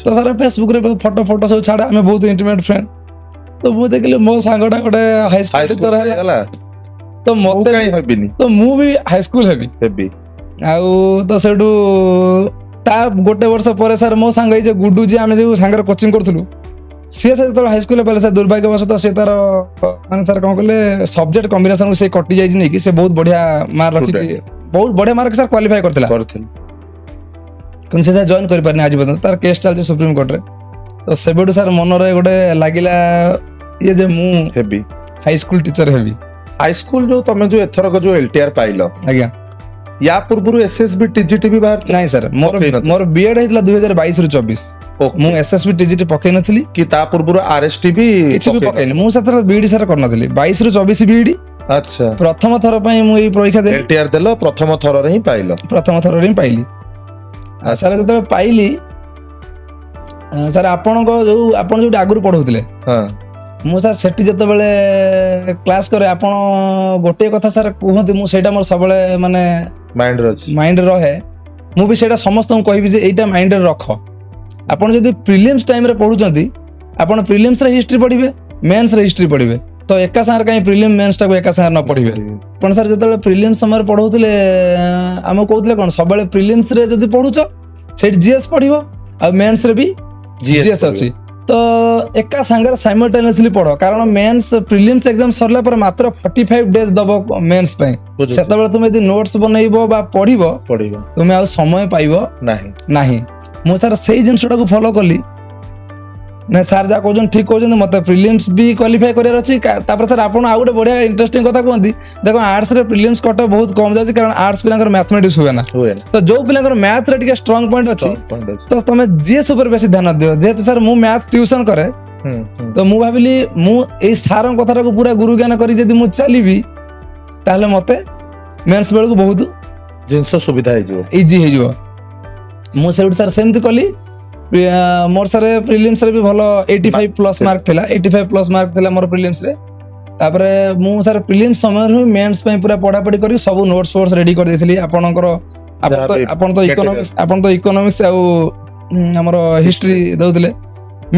ତ ସାର୍ ଫେସବୁକରେ ଫଟୋ ସବୁ ଛାଡେ ଆମେ ବହୁତ ଇଣ୍ଟିମେଟ୍ ଫ୍ରେଣ୍ଡ ତ ମୁଁ ଦେଖିଲି ମୋ ସାଙ୍ଗଟା ଗୋଟେ ହାଇସ୍କୁଲ ଟିଚର ହେଲା ତ ମତେ ତ ମୁଁ ବି ହାଇସ୍କୁଲ ହେବି ଆଉ ତ ସେଇଠୁ ତା ଗୋଟେ ବର୍ଷ ପରେ ସାର୍ ମୋ ସାଙ୍ଗ ଏଇ ଯେ ଗୁଡୁ ଯିଏ ଆମେ ଯୋଉ ସାଙ୍ଗରେ କୋଚିଂ କରୁଥିଲୁ ସିଏ ସାର୍ ଯେତେବେଳେ ହାଇସ୍କୁଲରେ ପାଇଲେ ସାର୍ ଦୁର୍ଭାଗ୍ୟବଶତଃ ସେ ତାର ମାନେ ସାର୍ କଣ କହିଲେ ସବଜେକ୍ଟ କମ୍ବିନେସନକୁ ସେ କଟି ଯାଇଛି ନେଇକି ସେ ବହୁତ ବଢିଆ ମାର୍କ ରଖିକି ବହୁତ ବଢିଆ ମାର୍କ ସାର୍ କ୍ୱାଲିଫାଇ କରିଥିଲା କିନ୍ତୁ ସେ ସାର୍ ଜଏନ୍ କରିପାରିନି ଆଜି ପର୍ଯ୍ୟନ୍ତ ତାର କେସ୍ ଚାଲିଛି ସୁପ୍ରିମକୋର୍ଟରେ। ତ ସେବେଠୁ ସାର୍ ମନରେ ଗୋଟେ ଲାଗିଲା ଇଏ ଯେ ମୁଁ ହାଇସ୍କୁଲ ଟିଚର ହେବି। ହାଇସ୍କୁଲ ଯୋଉ ତମେ ଯୋଉ ଏଥରକ ଯୋଉ LTR ପାଇଲ ଆଜ୍ଞା या पूर्व एसएसबी टीजीटी भी बाहर ନାଇଁ ସାର୍ ପକେଇ ନଥିଲେ? ମୋର ବିଏଡ୍ ହେଇଥିଲା 2022 ରୁ 24 ମୁଁ ଏସଏସବି ଟିଜିଟି ପକେଇ ନଥିଲି कि ता पूर्व आरएसटी भी କିଛି ବି पकेଇ ପକେଇନି ମୁଁ ସେତେବେଳେ ବିଇଡି ସାର୍ କରିନଥିଲି 22 ରୁ 24 ବିଇଡି नଥିଲେ? अच्छा ପ୍ରଥମ ଥର ପାଇଁ ମୁଁ ଏଇ ପରୀକ୍ଷା ଦେଲି एलटीआर देलो प्रथम थर रे ही पाइलो ପ୍ରଥମ ଥରରେ ହିଁ ପାଇଲି ସାର୍ ଯେତେବେଳେ ପାଇଲି ସାର୍ ଆପଣଙ୍କ ଯୋଉ ଆପଣ ଯୋଉଠି ଆଗରୁ ପଢଉଥିଲେ हां ମୁଁ ସାର୍ ସେଠି ଯେତେବେଳେ କ୍ଲାସ୍ କରେ ଆପଣ ଗୋଟିଏ କଥା ସାର୍ କୁହନ୍ତି ମୁଁ ସେଇଟା ମୋର ସବୁବେଳେ ମାନେ माइंड रच ମାଇଣ୍ଡରେ ରହେ ମୁଁ ବି ସେଇଟା ସମସ୍ତଙ୍କୁ କହିବି ଯେ ଏଇଟା ମାଇଣ୍ଡରେ ରଖ ଆପଣ ଯଦି ପ୍ରିଲିମ୍ସ ଟାଇମରେ ପଢୁଛନ୍ତି ଆପଣ ପ୍ରିଲିମ୍ସରେ ହିଷ୍ଟ୍ରି ପଢିବେ ମେନ୍ସରେ ହିଷ୍ଟ୍ରି ପଢିବେ ତ ଏକା ସାଙ୍ଗରେ କାହିଁ ପ୍ରିଲିମ୍ ମେନ୍ସଟାକୁ ଏକା ସାଙ୍ଗରେ ନ ପଢିବେ ଆପଣ ସାର୍ ଯେତେବେଳେ ପ୍ରିଲିମ୍ସ ସମୟରେ ପଢଉଥିଲେ ଆମକୁ କହୁଥିଲେ କ'ଣ ସବୁବେଳେ ପ୍ରିଲିମ୍ସରେ ଯଦି ପଢୁଛ ସେଇଠି ଜିଏସ୍ ପଢିବ ଆଉ ମେନ୍ସରେ ବି ଜିଏସ୍ ଅଛି ତ ଏକା ସାଙ୍ଗରେ ସାଇମଲ୍ଟେନିୟସଲି ପଢ କାରଣ ମେନ୍ସ ପ୍ରିଲିମ୍ସ ଏକ୍ଜାମ ସରିଲା ପରେ ମାତ୍ର 45 ଡେଜ୍ ଦବ ମେନ୍ସ ପାଇଁ ସେତେବେଳେ ତୁମେ ଯଦି ନୋଟ୍ସ ବନେଇବ ବା ପଢିବ पड़िबो ତୁମେ ଆଉ ସମୟ ପାଇବ नाही ନାହିଁ ମୁଁ ସାର୍ ସେଇ ଜିନିଷଟାକୁ ଫଲୋ କଲି ନା ସାର୍ ଯାହା କହୁଛନ୍ତି ଠିକ କହୁଛନ୍ତି ମତେ ପ୍ରିଲିମ୍ସ ବି କ୍ୱାଲିଫାଏ କରିବାର ଅଛି ତାପରେ ସାର୍ ଆପଣ ଆଉ ଗୋଟେ ବଢିଆ ଇଣ୍ଟରେଷ୍ଟିଂ କଥା କୁହନ୍ତି ଦେଖ ଆର୍ଟ୍ସରେ ପ୍ରିଲିମ୍ସ କଟ ବହୁତ କମ ଯାଉଛି କାରଣ ଆର୍ଟ୍ସ ପିଲାଙ୍କର ମ୍ୟାଥମେଟିକ୍ସ ହୁଏ ନା हुए ତ ଯୋଉ ପିଲାଙ୍କର ମ୍ୟାଥରେ ଟିକେ ଷ୍ଟ୍ରଙ୍ଗ ପଏଣ୍ଟ ଅଛି ତ ତମେ ଜିଏସ୍ ଉପରେ ବେଶୀ ଧ୍ୟାନ ଦିଅ ଯେହେତୁ ସାର୍ ମୁଁ ମ୍ୟାଥ ଟ୍ୟୁସନ କରେ ତ ମୁଁ ଭାବିଲି ମୁଁ ଏଇ ସାରଙ୍କ କଥାଟାକୁ ପୁରା ଗୁରୁ ଜ୍ଞାନ କରି ଯଦି ମୁଁ ଚାଲିବି ତାହେଲେ ମତେ ମେନ୍ସ ବେଳକୁ ବହୁତ जिंस सुविधा हे जिवो ଇଜି ହେଇଯିବ ମୁଁ ସେଇଠୁ ସାର୍ ସେମିତି କଲି ମୋର ସାର୍ ପ୍ରିଲିମ୍ସରେ ବି ଭଲ 85 ପ୍ଲସ୍ ମାର୍କ ଥିଲା 85 ପ୍ଲସ୍ ମାର୍କ ଥିଲା ମୋର ପ୍ରିଲିମ୍ସରେ ତାପରେ ମୁଁ ସାର୍ ପ୍ରିଲିମ୍ସ ସମୟରେ ହିଁ ମେନ୍ସ ପାଇଁ ପୁରା ପଢାପଢି କରି ସବୁ ନୋଟ୍ସ ଫୋଟ୍ସ ରେଡି କରିଦେଇଥିଲି ଆପଣଙ୍କର ଆପଣ ତ ଇକୋନୋମିକ୍ସ ଆଉ ଆମର ହିଷ୍ଟ୍ରି ଦଉଥିଲେ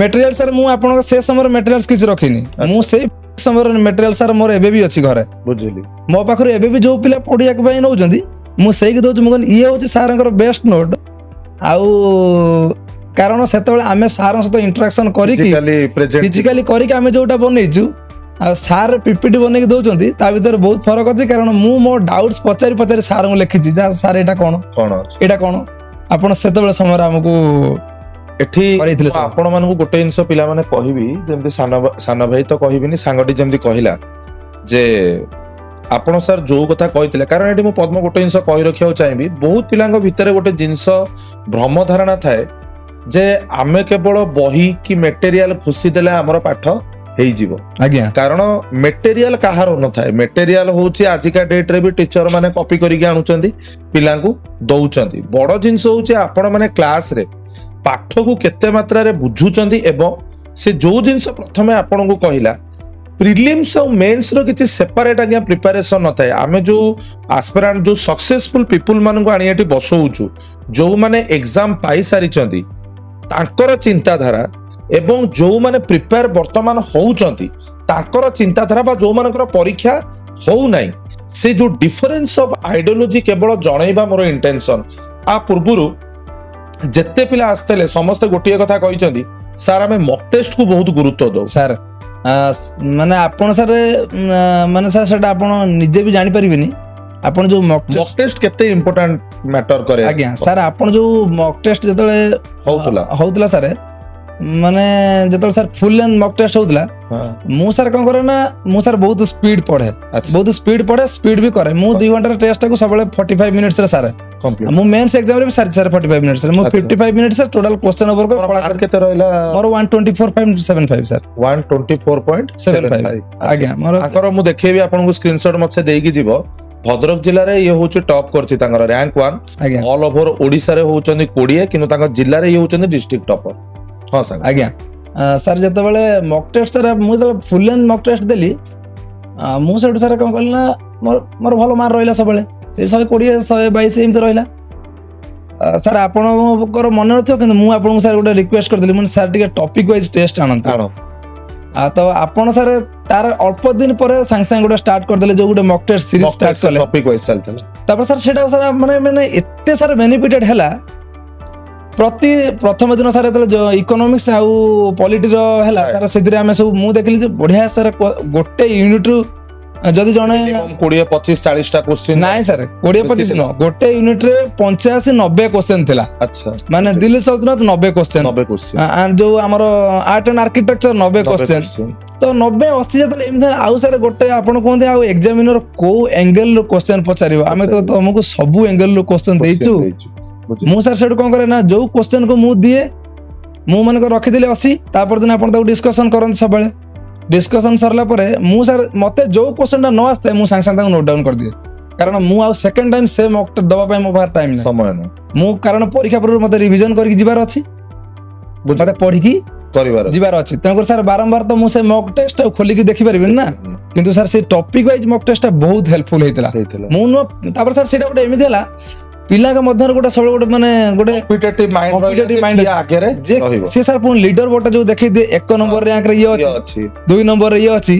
ମେଟେରିଆଲ ସାର୍ ମୁଁ ଆପଣଙ୍କ ସେ ସମୟରେ ମେଟେରିଆଲ୍ସ କିଛି ରଖିନି ମୁଁ ସେଇ ସମୟରେ ମେଟେରିଆଲ ସାର୍ ମୋର ଏବେ ବି ଅଛି ଘରେ बुझिली ମୋ ପାଖରେ ଏବେ ବି ଯୋଉ ପିଲା ପଢିବା ପାଇଁ ନଉଛନ୍ତି ମୁଁ ସେଇକି ଦଉଛି ମୁଁ କହିଲି ଇଏ ହଉଛି ସାରଙ୍କର ବେଷ୍ଟ ନୋଟ୍ ଆଉ କାରଣ ସେତେବେଳେ ଆମେ ସାରଙ୍କ ସହିତ ଇଣ୍ଟରାକ୍ସନ କରିକି फिजिकली प्रेजेंट ଫିଜିକାଲି କରିକି ଆମେ ଯୋଉଟା ବନେଇଛୁ ଆଉ ସାର୍ ପିପିଟି ବନେଇକି ଦଉଛନ୍ତି ତା ଭିତରେ ବହୁତ ଫରକ ଅଛି କାରଣ ମୁଁ ମୋ ଡାଉଟ୍ସ ପଚାରି ପଚାରି ସାରଙ୍କୁ ଲେଖିଛି ଯାହା ସାର୍ ଏଇଟା କ'ଣ कोन अछि ଏଇଟା କ'ଣ ଆପଣ ସେତେବେଳେ ସମୟରେ ଆମକୁ ଏଠି କରିଥିଲେ sir। ଆପଣ ମାନଙ୍କୁ ଗୋଟେ ଜିନିଷ ପିଲାମାନେ କହିବି ଯେମିତି ସାନ ଭାଇ ତ କହିବିନି ସାଙ୍ଗଟି ଯେମିତି କହିଲା ଯେ ଆପଣ ସାର୍ ଯୋଉ କଥା କହିଥିଲେ କାରଣ ଏଠି ମୁଁ ପଦ୍ମ ଗୋଟେ ଜିନିଷ କହି ରଖିବାକୁ ଚାହିଁବି ବହୁତ ପିଲାଙ୍କ ଭିତରେ ଗୋଟେ ଜିନିଷ ଭ୍ରମ ଧାରଣା ଥାଏ ଯେ ଆମେ କେବଳ ବହି କି ମେଟେରିଆଲ ଖୁସି ଦେଲେ ଆମର ପାଠ ହେଇଯିବ ଆଜ୍ଞା କାରଣ ମେଟେରିଆଲ କାହାର ନଥାଏ ମେଟେରିଆଲ ହଉଛି ଆଜିକା ଡେଟ୍ରେ ବି ଟିଚର ମାନେ କପି କରିକି ଆଣୁଛନ୍ତି ପିଲାଙ୍କୁ ଦଉଛନ୍ତି ବଡ ଜିନିଷ ହଉଛି ଆପଣ ମାନେ କ୍ଲାସରେ ପାଠକୁ କେତେ ମାତ୍ରାରେ ବୁଝୁଛନ୍ତି ଏବଂ ସେ ଯୋଉ ଜିନିଷ ପ୍ରଥମେ ଆପଣଙ୍କୁ କହିଲା ପ୍ରିଲିମ୍ସ ଆଉ ମେନ୍ସ ର କିଛି ସେପାରେଟ ଆଜ୍ଞା ପ୍ରିପାରେସନ ନଥାଏ ଆମେ ଯୋଉ ଆସ୍ପିରାଣ୍ଟ ଯୋଉ ସକ୍ସେସଫୁଲ ପିପୁଲ ମାନଙ୍କୁ ଆଣି ଏଠି ବସଉଛୁ ଯୋଉମାନେ ଏକ୍ସାମ ପାଇ ସାରିଛନ୍ତି ତାଙ୍କର ଚିନ୍ତାଧାରା ଏବଂ ଯୋଉମାନେ ପ୍ରିପେୟାର ବର୍ତ୍ତମାନ ହଉଛନ୍ତି ତାଙ୍କର ଚିନ୍ତାଧାରା ବା ଯୋଉମାନଙ୍କର ପରୀକ୍ଷା ହଉନାହିଁ ସେ ଯୋଉ ଡିଫରେନ୍ସ ଅଫ ଆଇଡିଓଲୋଜି କେବଳ ଜଣେଇବା ମୋର ଇଣ୍ଟେନସନ ଆ ପୂର୍ବରୁ ଯେତେ ପିଲା ଆସିଥିଲେ ସମସ୍ତେ ଗୋଟିଏ କଥା କହିଛନ୍ତି ସାର୍ ଆମେ ମକ୍ ଟେଷ୍ଟକୁ ବହୁତ ଗୁରୁତ୍ୱ ଦଉ ସାର୍ ମାନେ ଆପଣ ସାର୍ ମାନେ ସାର୍ ସେଟା ଆପଣ ନିଜେ ବି ଜାଣିପାରିବେନି ଆପଣ ଯୋଉ ମକ୍ ମକ୍ ଟେଷ୍ଟ କେତେ ଇମ୍ପୋର୍ଟାଣ୍ଟ ମ୍ୟାଟର କରେ ଆଜ୍ଞା ସାର୍ ଆପଣ ଯୋଉ ମକ୍ ଟେଷ୍ଟ ଯେତେବେଳେ ହଉଥିଲା ସାର୍ ମାନେ ଯେତେବେଳେ sir full length mock test ହଉଥିଲା ମୁଁ ସାର୍ କଣ କରେ ନା ମୁଁ ସାର୍ ବହୁତ ସ୍ପିଡ ପଢେ ବହୁତ ସ୍ପିଡ ପଢେ ସ୍ପିଡ ବି କରେ ମୁଁ 2 ଘଣ୍ଟାର ଟେଷ୍ଟଟାକୁ ସବୁବେଳେ 45 ମିନିଟ୍ସରେ ସାରେ ମୁଁ ମେନ୍ସ ଏକ୍ସାମରେ ବି ସାରିଛି ସାର୍ 45 ମିନିଟ୍ସରେ ମୁଁ 55 ମିନିଟ୍ସରେ ଟୋଟାଲ କ୍ୱେଶ୍ଚନ ଓଭର କେତେ ରହିଲା ମୋର 124.75 ସାର୍ 124.75 ଆଜ୍ଞା ମୋର ତାଙ୍କର ମୁଁ ଦେଖେଇବି ଆପଣଙ୍କୁ ସ୍କ୍ରିନଶଟ ମତେ ଦେଇକି ଯିବ ଭଦ୍ରକ ଜିଲ୍ଲାରେ ଇଏ ହଉଛି ଟପ୍ କରିଛି ତାଙ୍କର ରାଙ୍କ 1 ଆଜ୍ଞା ଅଲ୍ ଓଭର ଓଡିଶାରେ ହଉଛନ୍ତି 20 କିନ୍ତୁ ତାଙ୍କ ଜିଲ୍ଲାରେ ଇଏ ହଉଛନ୍ତି ଡିଷ୍ଟ୍ରିକ୍ଟ ଟପର ହଁ ସାର୍ ଆଜ୍ଞା ସାର୍ ଯେତେବେଳେ ମକ୍ ଟେଷ୍ଟ ସାର୍ ମୁଁ ଯେତେବେଳେ ଫୁଲ ଲେନ୍ଥ ମକ୍ ଟେଷ୍ଟ ଦେଲି ମୁଁ ସେଠୁ ସାର୍ କ'ଣ କଲି ନା ମୋର ଭଲ ମାର୍କ ରହିଲା ସବୁବେଳେ ସେଇ 120 122 ଏମିତି ରହିଲା ସାର୍ ଆପଣଙ୍କର ମନେ ନଥିବ କିନ୍ତୁ ମୁଁ ଆପଣଙ୍କୁ ସାର୍ ଗୋଟେ ରିକ୍ୱେଷ୍ଟ କରିଥିଲି ମୁଁ ସାର୍ ଟିକେ ଟପିକ ୱାଇଜ ଟେଷ୍ଟ ଆଣନ୍ତୁ ତ ଆପଣ ସାର୍ ତାର ଅଳ୍ପ ଦିନ ପରେ ସାଙ୍ଗେ ସାଙ୍ଗେ ଗୋଟେ ଷ୍ଟାର୍ଟ କରିଦେଲେ ଯୋଉ ଗୋଟେ ମକ୍ ଟେଷ୍ଟ ସିରିଜ ଷ୍ଟାର୍ଟ କଲେ ଟପିକ ୱାଇଜ ଚାଲିଥିଲା ତାପରେ ସାର୍ ସେଟା ସାର୍ ମାନେ ଏତେ ସାର୍ ବେନିଫିଟେଡ୍ ହେଲା ପ୍ରଥମ ଦିନ ସାର୍ ଯେତେବେଳେ ଇକୋନୋମିକ୍ସ ଆଉ ପଲିଟିର ହେଲା ସାର୍ ସେଥିରେ ଆମେ ସବୁ ମୁଁ ଦେଖିଲି ଯେ ବଢିଆ ସାର୍ ଗୋଟେ ୟୁନିଟ୍ରୁ ଯଦି ଜଣେ 20-25-40ଟା କ୍ୱେଶ୍ଚିନ୍ ନାଇଁ ସାର୍ 20-25 ନୁହଁ, ଗୋଟେ ୟୁନିଟ ରେ 85-90 କ୍ୱେଶ୍ଚନ ଥିଲା। ଆଚ୍ଛା ମାନେ ଦିଲ୍ଲୀ ସଲ୍ତନତ 90 କ୍ୱେଶ୍ଚନ, 90 କ୍ୱେଶ୍ଚିନ୍ ଯୋଉ ଆମର ଆର୍ଟ ଆଣ୍ଡ ଆର୍କିଟେକ୍ଚର 90 କ୍ୱେଶ୍ଚନ। ତ 90-80 ଯେତେବେଳେ ଏମିତି ହେଲା, ଆଉ ସାର୍ ଗୋଟେ ଆପଣ କୁହନ୍ତି ଆଉ ଏକ୍ସାମିନର କୋଉ ଆଙ୍ଗେଲ ରୁ କ୍ୱେଶ୍ଚନ ପଚାରିବ, ଆମେ ତ ତମକୁ ସବୁ ଆଙ୍ଗେଲ ରୁ କ୍ୱେଶ୍ଚନ ଦେଇଛୁ। ମୁଁ ସାର୍ ସେଠୁ କଣ କରେ ନା, ଯୋଉ କ୍ୱେଶ୍ଚନ କୁ ମୁଁ ଦିଏ, ମୁଁ ମନେକର ରଖିଦେଲି 80, ତାପର ଦିନ ଆପଣ ତାକୁ ଡିସ୍କସନ କରନ୍ତି ସବୁବେଳେ। ଡିସ୍କସନ ସରିଲା ପରେ ମୁଁ ସାର୍ ମତେ ଯୋଉ କ୍ୱେଶ୍ଚନଟା ନ ଆସିଥାଏ ମୁଁ ସାଙ୍ଗେ ସାଙ୍ଗେ ତାକୁ ନୋଟ୍ ଡାଉନ କରିଦିଏ, କାରଣ ମୁଁ ଆଉ ସେକେଣ୍ଡ ଟାଇମ ସେ ମକ୍ ଟେଷ୍ଟ ଦବା ପାଇଁ ମୋ ପାଖରେ ଟାଇମ ନାହିଁ, ସମୟ ନାହିଁ। ମୁଁ କାରଣ ପରୀକ୍ଷା ପୂର୍ବରୁ ମତେ ରିଭିଜନ କରିକି ଯିବାର ଅଛି, ମତେ ପଢିକି କରିବାର ଯିବାର ଅଛି। ତେଣୁକରି ସାର୍ ବାରମ୍ବାର ତ ମୁଁ ସେ ମକ୍ ଟେଷ୍ଟ ଖୋଲିକି ଦେଖିପାରିବିନି ନା, କିନ୍ତୁ ସାର୍ ସେ ଟପିକ ୱାଇଜ ମକ୍ ଟେଷ୍ଟଟା ବହୁତ ହେଲ୍ପଫୁଲ ହେଇଥିଲା। ମୁଁ ନୁହଁ, ତାପରେ ସାର୍ ସେଇଟା ଗୋଟେ ଏମିତି ହେଲା, ପିଲାଙ୍କ ମଧ୍ୟରେ ଗୋଟେ ସବୁବେଳେ ଗୋଟେ ମାନେ ଗୋଟେ କମ୍ପିଟେଟିଭ ମାଇଣ୍ଡ Competitive mind ଆଗରେ ଯେ ରହିବ। ସେ ସାର୍ ପୁଣି ଲିଡର ବୋର୍ଡଟା ଯୋଉ ଦେଖେଇଦିଏ 1 ନମ୍ବର ର୍ୟାଙ୍କରେ ଇଏ ଅଛି, ଅଛି 2 ନମ୍ବରରେ ଇଏ ଅଛି,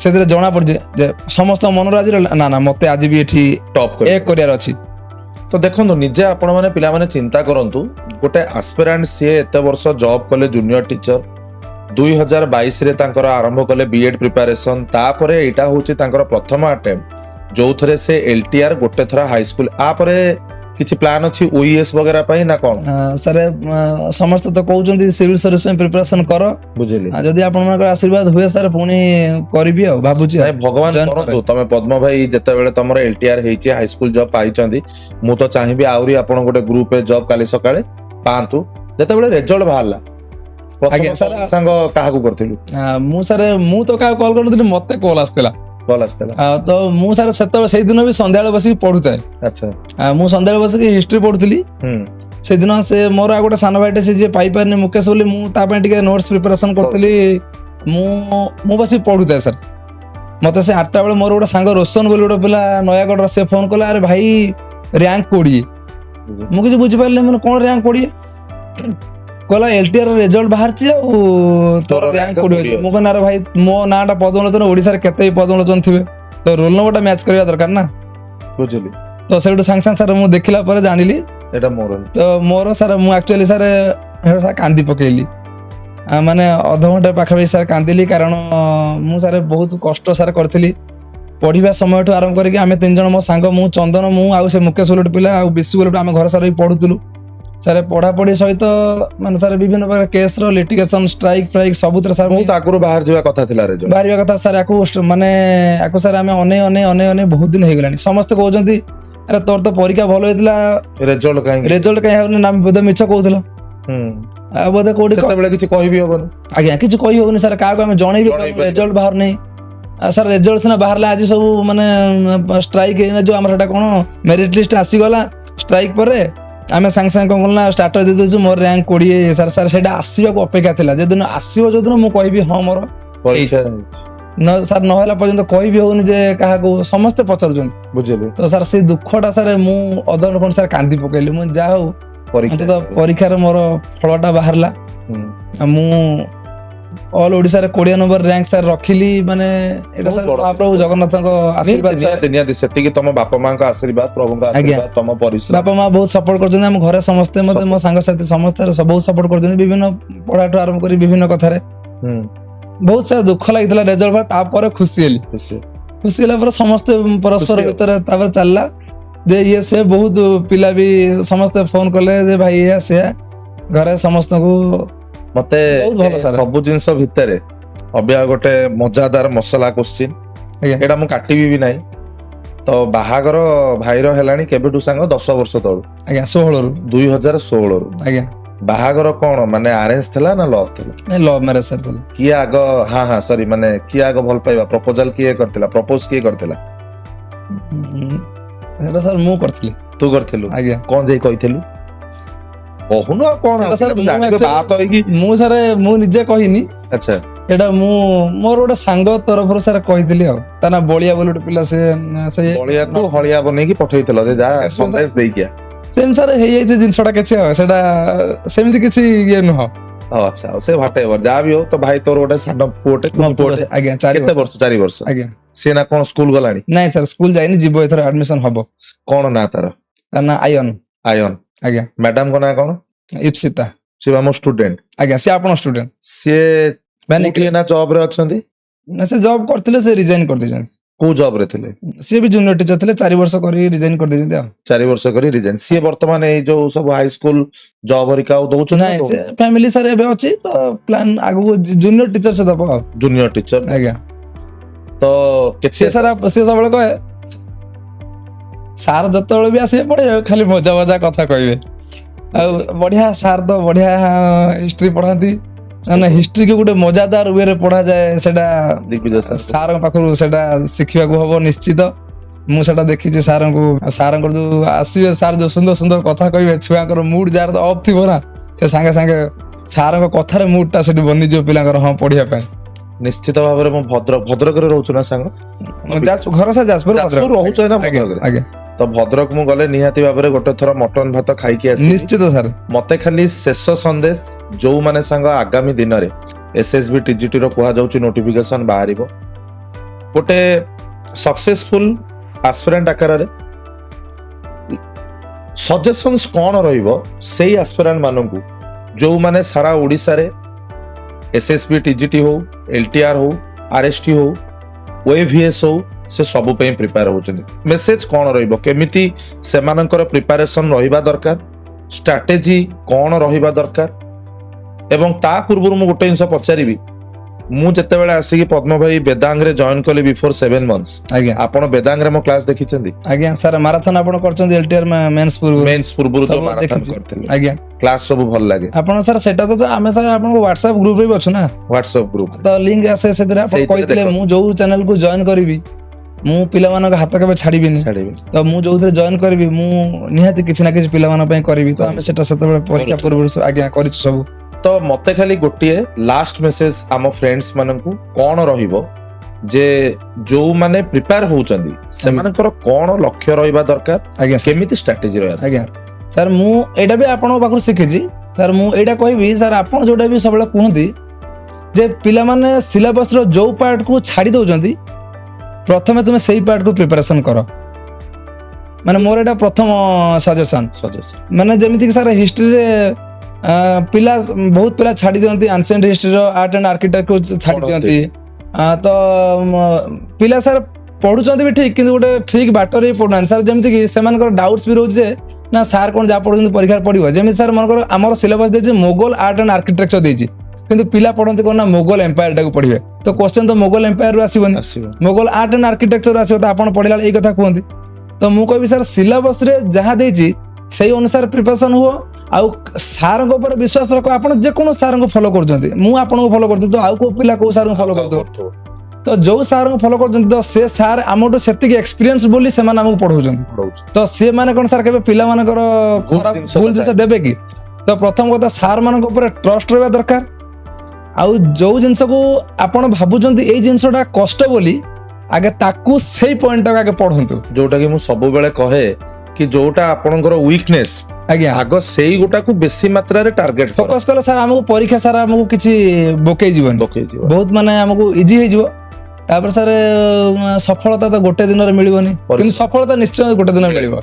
ସେଥିରେ ଜଣା ପଡୁଛି ଯେ ସମସ୍ତଙ୍କ ମନରେ ଆଜି ନା ନା ମତେ ଆଜି ବି ଏଠି ଟପ୍ ଏକ କରିବାର ଅଛି। ତ ଦେଖନ୍ତୁ, ନିଜେ ଆପଣ ମାନେ ପିଲାମାନେ ଚିନ୍ତା କରନ୍ତୁ, ଗୋଟେ ଆସ୍ପିରାଣ୍ଟ ସିଏ ଏତେ ବର୍ଷ ଜବ୍ କଲେ ଜୁନିୟର ଟିଚର, 2022 ରେ ତାଙ୍କର ଆରମ୍ଭ କଲେ ବିଏଡ୍ ପ୍ରିପାରେସନ, ତାପରେ ଏଇଟା ହଉଛି ତାଙ୍କର ପ୍ରଥମ ଆଟେମ୍ପ୍ଟ ଯୋଉଥିରେ ସେ LTR ଗୋଟେ ଥର ହାଇସ୍କୁଲ, ଆପରେ କିଛି ପ୍ଲାନ୍ ଅଛି OES ବଗେରା ପାଇଁ ନା କଣ? ସାର୍ ସମସ୍ତେ ତ କହୁଛନ୍ତି ସିଭିଲ ସର୍ଭିସ ପାଇଁ ପ୍ରିପାରେସନ କର, ବୁଝିଲି। ଯଦି ଆପଣଙ୍କର ଆଶୀର୍ବାଦ ହୁଏ ସାର୍ ପୁଣି କରିବି ଆଉ ଭାବୁଛି। ନାଇଁ ଭଗବାନ join କରନ୍ତୁ, ତମେ ପଦ୍ମ ଭାଇ ଯେତେବେଳେ ତମର LTR ହେଇଛି, ହାଇସ୍କୁଲ ଜବ୍ ପାଇଛନ୍ତି, ମୁଁ ତ ଚାହିଁବି ଆହୁରି ଆପଣ ଗୋଟେ ଗ୍ରୁପରେ ଜବ୍ କାଲି ସକାଳେ ପାଆନ୍ତୁ। ଯେତେବେଳେ ରେଜଲ୍ଟ ବାହାରିଲା, ଆଜ୍ଞା ସାର୍। ସାଙ୍ଗ କାହାକୁ କରିଥିଲୁ? ମୁଁ ତ କାହାକୁ କଲ୍ କରିନଥିଲି, ମତେ କଲ୍ ଆସିଥିଲା। କଲ୍ ଆସିଥିଲା। ତ ମୁଁ ସାର୍ ସେତେବେଳେ ସେଇଦିନ ବି ସନ୍ଧ୍ୟାବେଳେ ବସିକି ପଢୁଥାଏ। ଆଚ୍ଛା। ମୁଁ ସନ୍ଧ୍ୟାବେଳେ ବସିକି ହିଷ୍ଟ୍ରି ପଢୁଥିଲି। ସେଦିନ ସେ ମୋର ଆଉ ଗୋଟେ ସାନ ଭାଇଟେ, ସେ ଯିଏ ପାଇପାରିନି ମୁକେଶ ବୋଲି, ମୁଁ ତା ପାଇଁ ଟିକେ ନୋଟ୍ସ ପ୍ରିପାରେସନ କରୁଥିଲି। ମୁଁ ବସିକି ପଢୁଥାଏ ସାର୍। ମତେ ସେ 8ଟା ବେଳେ ମୋର ଗୋଟେ ସାଙ୍ଗ ରୋଶନ ବୋଲି ଗୋଟେ ପିଲା ନୟାଗଡ଼ର, ସେ ଫୋନ କଲା, ଆରେ ଭାଇ ର୍ୟାଙ୍କ 20। ମୁଁ କିଛି ବୁଝିପାରିଲି, ମାନେ କଣ ର୍ୟାଙ୍କ 20? କହିଲା LTR ରେଜଲ୍ଟ ବାହାରିଛି ଆଉ ତୋର ର୍ୟାଙ୍କ 20 ଅଛି। ମୁଁ କହିଲି ଆରେ ଭାଇ ମୋ ନାଁଟା ପଦ୍ମଲୋଚନ, ଓଡିଶାରେ କେତେ ପଦ୍ମଲୋଚନ ଥିବେ, ତ ରୋଲ ନମ୍ବରଟା ମ୍ୟାଚ୍ କରିବା ଦରକାର ନା। ବୁଝିଲି। ତ ସେଇଠୁ ସାଙ୍ଗେ ସାଙ୍ଗେ ସାର୍ ମୁଁ ଦେଖିଲା ପରେ ଜାଣିଲି ଏଇଟା ମୋର। ତ ମୋର ସାର୍ ମୁଁ ଆକ୍ଚୁଆଲି ସାର୍ କାନ୍ଦି ପକେଇଲି, ମାନେ ଅଧଘଣ୍ଟେ ପାଖାପାଖି ସାର୍ କାନ୍ଦିଲି, କାରଣ ମୁଁ ସାର୍ ବହୁତ କଷ୍ଟ ସାର୍ କରିଥିଲି ପଢିବା ସମୟଠୁ ଆରମ୍ଭ କରିକି। ଆମେ 3 ଜଣ, ମୋ ସାଙ୍ଗ, ମୁଁ, ଚନ୍ଦନ, ମୁଁ ଆଉ ସେ ମୁକେଶ ବୋଲି ଗୋଟେ ପିଲା ଆଉ ବିଶୁ ବୋଲି ଗୋଟେ, ଆମେ ଘରେ ସାର୍ ପଢୁଥିଲୁ। ସାର୍ ପଢାପଢି ସହିତ ମାନେ ସାର୍ ବିଭିନ୍ନ ପ୍ରକାର କେସ୍ର ଲିଟିଗେସନ, ଷ୍ଟ୍ରାଇକ୍ ଫ୍ରାଇକ୍ ସବୁଥିରେ ସାର୍ ବହୁତ ଆଗରୁ ବାହାରି ଯିବା କଥା ଥିଲା ରେଜଲ୍ଟ, ବାହାରିବା କଥା ସାର୍। ଆକୁ ସାର୍ ଆମେ ଅନେଇ ବହୁତ ଦିନ ହେଇଗଲାଣି। ସମସ୍ତେ କହୁଛନ୍ତି ଆରେ ତୋର ତ ପରୀକ୍ଷା ଭଲ ହେଇଥିଲା, ରେଜଲ୍ଟ କାହିଁ ହଉନି, ନା ବୋଧେ ମିଛ କହୁଥିଲ, ଆଉ ବୋଧେ କୋଉଠି ସେତେବେଳେ କିଛି କହିବି ହବନି। ଆଜ୍ଞା କିଛି କହି ହଉନି ସାର୍, କାହାକୁ ଆମେ ଜଣେଇବି ରେଜଲ୍ଟ ବାହାରୁନି। ସାର୍ ରେଜଲ୍ଟ ସିନା ବାହାରିଲା, ଆଜି ସବୁ ମାନେ ଷ୍ଟ୍ରାଇକ୍, ଯୋଉ ଆମର ସେଟା କଣ ମେରିଟ୍ ଲିଷ୍ଟ ଆସିଗଲା, ଷ୍ଟ୍ରାଇକ୍ ପରେ ଆମେ ସାଙ୍ଗେ ସାଙ୍ଗେ କଣ କଲୁ ନା ଷ୍ଟାଟସ୍ ଦେଇ ଦଉଛୁ ମୋର ର୍ୟାଙ୍କ 20 ସାର୍। ସାର୍ ସେଇଟା ଆସିବାକୁ ଅପେକ୍ଷା ଥିଲା, ଯେଦିନ ଆସିବ ଯୋଉଦିନ ମୁଁ କହିବି ହଁ ମୋର ପରୀକ୍ଷା ସାର୍, ନହେଲା ପର୍ଯ୍ୟନ୍ତ କହିବି ହଉନି ଯେ କାହାକୁ, ସମସ୍ତେ ପଚାରୁଛନ୍ତି। ବୁଝିଲି। ତ ସାର୍ ସେଇ ଦୁଃଖଟା ସାର୍ ମୁଁ ଅଧଘଣ୍ଟେ ଖଣ୍ଡେ ସାର୍ କାନ୍ଦି ପକେଇଲି। ମୁଁ ଯାହା ହଉ ପରୀକ୍ଷାରେ ମୋର ଫଳଟା ବାହାରିଲା। ମୁଁ ଅଲ୍ ଓଡିଶାରେ 20 ନମ୍ବର ର୍ୟାଙ୍କ ସାର୍ ରଖିଲି। ମାନେ ଏଇଟା ସାର୍ ମହାପ୍ରଭୁ ଜଗନ୍ନାଥଙ୍କ ଆଶୀର୍ବାଦ। ନିହାତି ସେତିକି ତମ ବାପା ମାଙ୍କ ଆଶୀର୍ବାଦ, ପ୍ରଭୁଙ୍କ ଆଶୀର୍ବାଦ, ତମ ପରିଶ୍ରମ। ବାପା ମା ବହୁତ ସପୋର୍ଟ କରୁଛନ୍ତି, ଆମ ଘରେ ସମସ୍ତେ, ମତେ ମୋ ସାଙ୍ଗସାଥି ସମସ୍ତେ ବହୁତ ସପୋର୍ଟ କରୁଛନ୍ତି, ବିଭିନ୍ନ ପଢାଠୁ ଆରମ୍ଭ କରି ବିଭିନ୍ନ କଥାରେ। ବହୁତ ସାରା ଦୁଃଖ ଲାଗିଥିଲା ରେଜଲ୍ଟ ପରେ, ତାପରେ ଖୁସି ହେଲି। ଖୁସି ହେଲା ପରେ ସମସ୍ତେ ପରସ୍ପର ଭିତରେ ତାପରେ ଚାଲିଲା ଯେ ଇଏ ସେ, ବହୁତ ପିଲା ବି ସମସ୍ତେ ଫୋନ କଲେ ଯେ ଭାଇ ଇଏ ସେୟା, ଘରେ ସମସ୍ତଙ୍କୁ। ମତେ ସବୁ ଜିନିଷ ଭିତରେ ଅବ୍ୟୟ ଗୋଟେ ମଜାଦାର ମସଲା କ୍ୱେଶ୍ଚିନ୍, ଏଇଟା ମୁଁ କାଟିବି ବି ନାହିଁ। ତ ବାହାଘର ଭାଇର ହେଲାଣି କେବେଠୁ ସାଙ୍ଗ? 10 ବର୍ଷ ତଳୁ। ଆଜ୍ଞା 16ରୁ। 2016ରୁ। ଆଜ୍ଞା। ବାହାଘର କଣ ମାନେ ଆରେଞ୍ଜ ଥିଲା ନା ଲଭ୍ ଥିଲା? ଲଭ୍ ମ୍ୟାରେଜ ସାର୍ ଥିଲା। କିଏ ଆଗ ସରି ମାନେ କିଏ ଆଗ ଭଲ ପାଇବା, ପ୍ରପୋଜାଲ କିଏ କରିଥିଲା, ପ୍ରପୋଜ କିଏ କରିଥିଲା? ସେଟା ସାର୍ ମୁଁ କରିଥିଲି। ତୁ କରିଥିଲୁ? ଆଜ୍ଞା। କଣ ଯାଇ କହିଥିଲୁ? କହୁନୁ ଆଉ କଣ? ମୁଁ ସାର୍ ମୁଁ ନିଜେ କହିନି। ଆଚ୍ଛା। ଏଇଟା ମୁଁ ମୋର ଗୋଟେ ସାଙ୍ଗ ତରଫରୁ ସାର୍ କହିଥିଲି ଆଉ, ତା ନା ବଳିଆ ବୋଲି ଗୋଟେ ପିଲା, ସେ ବଳିଆକୁ ହଳିଆ ବନେଇକି ପଠେଇଥିଲ ଯେ ଯା ସନ୍ଦେଶ ଦେଇକିଆ। ସେମିତି ସାର୍ ହେଇଯାଇଛି ଜିନିଷଟା କିଛି, ଆଉ ସେଟା ସେମିତି କିଛି ଇଏ ନୁହଁ। ଆଚ୍ଛା, ଆଉ ସେ ହ୍ୱାଟଏଭର ଯାହା ବି ହଉ, ତ ଭାଇ ତୋର ଗୋଟେ ସାନ ପୁଅଟେ। ଆଜ୍ଞା 4 ବର୍ଷ? ଆଜ୍ଞା। ସେ ନା କଣ ସ୍କୁଲ ଗଲାଣି? ନାଇଁ ସାର୍ ସ୍କୁଲ ଯାଇନି, ଯିବ ଏଥର ଆଡମିସନ ହବ। କଣ ନା ତାର? ତା ନା ଆୟନ। ଆଜ୍ଞା। ମ୍ୟାଡାମଙ୍କ ନାଁ କଣ? ଇପ୍ସିତା। ସେ ଆମ ଷ୍ଟୁଡେଣ୍ଟ? ଆଜ୍ଞା ସେ ଆପଣ ଷ୍ଟୁଡେଣ୍ଟ। ସିଏ କୋଉଠି ନା ଜବ ରେ ଅଛନ୍ତି? ନା ସେ ଜବ କରିଥିଲେ, ସେ ରିଜାଇନ କରିଦେଇଛନ୍ତି। କୋଉ ଜବ ରେ ଥିଲେ? ସିଏ ବି ଜୁନିୟର ଟିଚର ଥିଲେ, 4 ବର୍ଷ କରି ରିଜାଇନ କରିଦେଇଛନ୍ତି ଆଉ। 4 ବର୍ଷ କରି ରିଜାଇନ। ସିଏ ବର୍ତ୍ତମାନ ଏଇ ଯୋଉ ସବୁ ହାଇ ସ୍କୁଲ ଜବ ହରିକା ଆଉ ଦଉଛନ୍ତି? ନାଇଁ, ସେ ଫ୍ୟାମିଲି ସାର୍ ଏବେ ଅଛି ତ ପ୍ଲାନ୍ ଆଗକୁ ଜୁନିୟର ଟିଚର ସେ ଦବ ଆଉ। Junior teacher. ଆଜ୍ଞା। ତ କେତେ ସିଏ ସାର୍ ସିଏ ସବୁବେଳେ କହେ ସାର୍ ଯେତେବେଳେ ବି ଆସିବେ ପଢେଇବେ ଖାଲି ମଜା ମଜା କଥା କହିବେ। ଆଉ ବଢିଆ ସାର୍ ତ ବଢିଆ ହିଷ୍ଟ୍ରି ପଢାନ୍ତି, ମାନେ ହିଷ୍ଟ୍ରି କି ଗୋଟେ ମଜାଦାର ୱେରେ ପଢାଯାଏ, ସେଟା ଦିଗ୍ବିଜୟ ସାର୍ ସାର୍ଙ୍କ ପାଖରୁ ସେଟା ଶିଖିବାକୁ ହବ ନିଶ୍ଚିତ। ମୁଁ ସେଟା ଦେଖିଛି ସାର୍ଙ୍କୁ। ସାର୍ଙ୍କର ଯୋଉ ଆସିବେ, ସାର୍ ଯୋଉ ସୁନ୍ଦର ସୁନ୍ଦର କଥା କହିବେ, ଛୁଆଙ୍କର ମୁଡ୍ ଯାହାର ଅଫ୍ ଥିବ ନା, ସେ ସାଙ୍ଗେ ସାଙ୍ଗେ ସାର୍ଙ୍କ କଥାରେ ମୁଡ୍ ଟା ସେଠି ବନିଯିବ ପିଲାଙ୍କର, ହଁ ପଢିବା ପାଇଁ। ନିଶ୍ଚିତ ଭାବରେ। ମୁଁ ଭଦ୍ରକରେ ରହୁଛୁ ନା ସାଙ୍ଗ? ଘର ସାର୍ ଯାଜପୁର ଯାଜପୁର ରହୁଛ ନା ଭଦ୍ରକରେ? ଆଜ୍ଞା। ତ ଭଦ୍ରକ ମୁଁ ଗଲେ ନିହାତି ଭାବରେ ଗୋଟେ ଥର ମଟନ ଭାତ ଖାଇକି ଆସିବି। ନିଶ୍ଚିତ ସାର୍। ମତେ ଖାଲି ଶେଷ ସନ୍ଦେଶ, ଯୋଉମାନେ ସାଙ୍ଗ ଆଗାମୀ ଦିନରେ SSB TGT ର କୁହାଯାଉଛି ନୋଟିଫିକେସନ ବାହାରିବ, ଗୋଟେ ସକ୍ସେସଫୁଲ ଆସ୍ପିରାଣ୍ଟ ଆକାରରେ ସଜେସନ୍ସ କଣ ରହିବ ସେଇ ଆସ୍ପିରାଣ୍ଟ ମାନଙ୍କୁ, ଯୋଉମାନେ ସାରା ଓଡ଼ିଶାରେ SSB TGT ହଉ, LTR ହଉ, RST ହଉ, OAVS ହଉ, ସେ ସବୁ ପାଇଁ ପ୍ରିପେୟାର ହଉଛନ୍ତି। ମେସେଜ କଣ ରହିବ, କେମିତି ସେମାନଙ୍କର ପ୍ରିପାରେସନ ରହିବା ଦରକାର, ଷ୍ଟ୍ରାଟେଜି କଣ ରହିବା ଦରକାର। ଏବଂ ତା ପୂର୍ବରୁ ମୁଁ ଗୋଟେ ଜିନିଷ ପଚାରିବି, ମୁଁ ଯେତେବେଳେ ଆସିକି ପଦ୍ମ ଭାଇ ବେଦାଙ୍ଗରେ ଜଏନ କଲି ବିଫୋର 7 months, ଆଜ୍ଞା ଆପଣ ବେଦାଙ୍ଗରେ ମୋ କ୍ଲାସ ଦେଖିଛନ୍ତି? ଆଜ୍ଞା ସାର୍, ମାରାଥନ ଆପଣ କରିଛନ୍ତି LTR ମେନ୍ସ ପୂର୍ବରୁ? ମେନ୍ସ ପୂର୍ବରୁ ଯୋଉ ସବୁ ମାରାଥନ ଦେଖିଛି। କରିଥିଲେ, ଆଜ୍ଞା। କ୍ଲାସ ସବୁ ଭଲ ଲାଗେ। ଆପଣ ସାର୍ ସେଟା ତ ଆମେ ସାର୍ ଆପଣଙ୍କ WhatsApp ଗ୍ରୁପ ରେ ବି ଅଛୁ ନା, ହ୍ୱାଟ୍ସଆପ ଗ୍ରୁପ ତ ଲିଙ୍କ ଆସେ ସେଥିରେ। ଆପଣ ସେଇଥିରେ କହିଥିଲେ ଦେଖ। ମୁଁ ଯୋଉ ଚ୍ୟାନେଲ କୁ ଜଏନ କରିବି, ମୁଁ ପିଲାମାନଙ୍କ ହାତ କେବେ ଛାଡିବିନି। ଛାଡ଼ିବି। ତ ମୁଁ ଯୋଉଥିରେ ଜଏନ କରିବି, ମୁଁ ନିହାତି କିଛି ନା କିଛି ପିଲାମାନଙ୍କ ପାଇଁ କରିବି। ତ ଆମେ ସେଟା ସେତେବେଳେ ପରୀକ୍ଷା ପୂର୍ବରୁ ଆଜ୍ଞା କରିଛୁ ସବୁ। ତ ମତେ ଖାଲି ଗୋଟିଏ ଲାଷ୍ଟ ମେସେଜ ଆମ ଫ୍ରେଣ୍ଡସ୍ ମାନଙ୍କୁ କଣ ରହିବ, ଯେ ଯୋଉମାନେ ପ୍ରିପେୟାର ହଉଛନ୍ତି ସେମାନଙ୍କର କଣ ଲକ୍ଷ୍ୟ ରହିବା ଦରକାର, ଆଜ୍ଞା ସାର୍। କେମିତି ଷ୍ଟ୍ରାଟେଜି ରହିବା ଦରକାର? ଆଜ୍ଞା ସାର୍, ମୁଁ ଏଇଟା ବି ଆପଣଙ୍କ ପାଖରୁ ଶିଖିଛି ସାର୍। ମୁଁ ଏଇଟା କହିବି ସାର୍, ଆପଣ ଯୋଉଟା ବି ସବୁବେଳେ କୁହନ୍ତି ଯେ ପିଲାମାନେ ସିଲାବସର ଯୋଉ ପାର୍ଟକୁ ଛାଡି ଦଉଛନ୍ତି, ପ୍ରଥମେ ତୁମେ ସେଇ ପାର୍ଟକୁ ପ୍ରିପାରେସନ କର। ମାନେ ମୋର ଏଇଟା ପ୍ରଥମ ସଜେସନ। ମାନେ ଯେମିତିକି ସାର୍ ହିଷ୍ଟ୍ରିରେ ପିଲା ବହୁତ ପିଲା ଛାଡି ଦିଅନ୍ତି, ଆନସିଏଣ୍ଟ ହିଷ୍ଟ୍ରିର ଆର୍ଟ ଆଣ୍ଡ ଆର୍କିଟେକ୍ଟକୁ ଛାଡି ଦିଅନ୍ତି। ତ ପିଲା ସାର୍ ପଢୁଛନ୍ତି ବି ଠିକ, କିନ୍ତୁ ଗୋଟେ ଠିକ ବାଟରେ ହିଁ ପଢୁନାହାନ୍ତି ସାର୍। ଯେମିତିକି ସେମାନଙ୍କର ଡାଉଟ୍ସ ବି ରହୁଛି ଯେ ନା ସାର୍ କଣ ଯାହା ପଢୁଛନ୍ତି ପରୀକ୍ଷାରେ ପଡିବ। ଯେମିତି ସାର୍ ମନେକର ଆମର ସିଲାବସ ଦେଇଛି ମୋଗଲ ଆର୍ଟ ଆଣ୍ଡ ଆର୍କିଟେକ୍ଚର ଦେଇଛି, କିନ୍ତୁ ପିଲା ପଢନ୍ତି କଣ ନା ମୋଗଲ ଏମ୍ପାୟାରଟାକୁ ପଢିବେ। ତ କ୍ୱେଶ୍ଚନ ତ ମୋଗଲ ଏମ୍ପାୟାରରୁ ଆସିବନି, ମୋଗଲ ଆର୍ଟ ଆଣ୍ଡ ଆର୍କିଟେକ୍ଚର ଆସିବ। ତ ଆପଣ ପଢିଲା ବେଳେ ଏଇ କଥା କୁହନ୍ତି। ତ ମୁଁ କହିବି ସାର୍, ସିଲାବସରେ ଯାହା ଦେଇଛି ସେଇ ଅନୁସାରେ ପ୍ରିପାରେସନ ହୁଅ, ଆଉ ସାର୍ଙ୍କ ଉପରେ ବିଶ୍ୱାସ ରଖ। ଆପଣ ଯେକୌଣସି ସାର୍ଙ୍କୁ ଫଲୋ କରୁଛନ୍ତି, ମୁଁ ଆପଣଙ୍କୁ ଫଲୋ କରୁଥିଲି, ତ ଆଉ କୋଉ ପିଲା କୋଉ ସାର୍ଙ୍କୁ ଫଲୋ କରୁଥିବ, ତ ଯୋଉ ସାର୍ଙ୍କୁ ଫଲୋ କରୁଛନ୍ତି, ତ ସେ ସାର୍ ଆମଠୁ ସେତିକି ଏକ୍ସପିରିଏନ୍ସ ବୋଲି ସେମାନେ ଆମକୁ ପଢଉଛନ୍ତି। ତ ସେମାନେ କଣ ସାର୍ କେବେ ପିଲାମାନଙ୍କର ଭୁଲ ଜିନିଷ ଦେବେ କି? ତ ପ୍ରଥମ କଥା, ସାର୍ ମାନଙ୍କ ଉପରେ ଟ୍ରଷ୍ଟ ରହିବା ଦରକାର। ଆଉ ଯୋଉ ଜିନିଷକୁ ଆପଣ ଭାବୁଛନ୍ତି ଏଇ ଜିନିଷଟା କଷ୍ଟ ବୋଲି, ଆଗେ ତାକୁ ସେଇ ପଏଣ୍ଟଟାକୁ ଆଗେ ପଢନ୍ତୁ। ଯୋଉଟା କି ମୁଁ ସବୁବେଳେ କହେ କି ଯୋଉଟା ଆପଣଙ୍କର ୱିକନେସ୍, ଆଜ୍ଞା, ଆଗ ସେଇ ଗୋଟାକୁ ବେଶୀ ମାତ୍ରାରେ ଟାର୍ଗେଟ ଫୋକସ କଲେ ସାର୍ ଆମକୁ ପରୀକ୍ଷା ସାର୍ ଆମକୁ କିଛି ବୋକେଇ ଯିବନି, ପକେଇଯିବ। ବହୁତ ମାନେ ଆମକୁ ଇଜି ହେଇଯିବ। ତାପରେ ସାର୍ ସଫଳତା ତ ଗୋଟେ ଦିନରେ ମିଳିବନି, କିନ୍ତୁ ସଫଳତା ନିଶ୍ଚୟ ଗୋଟେ ଦିନ ମିଳିବ।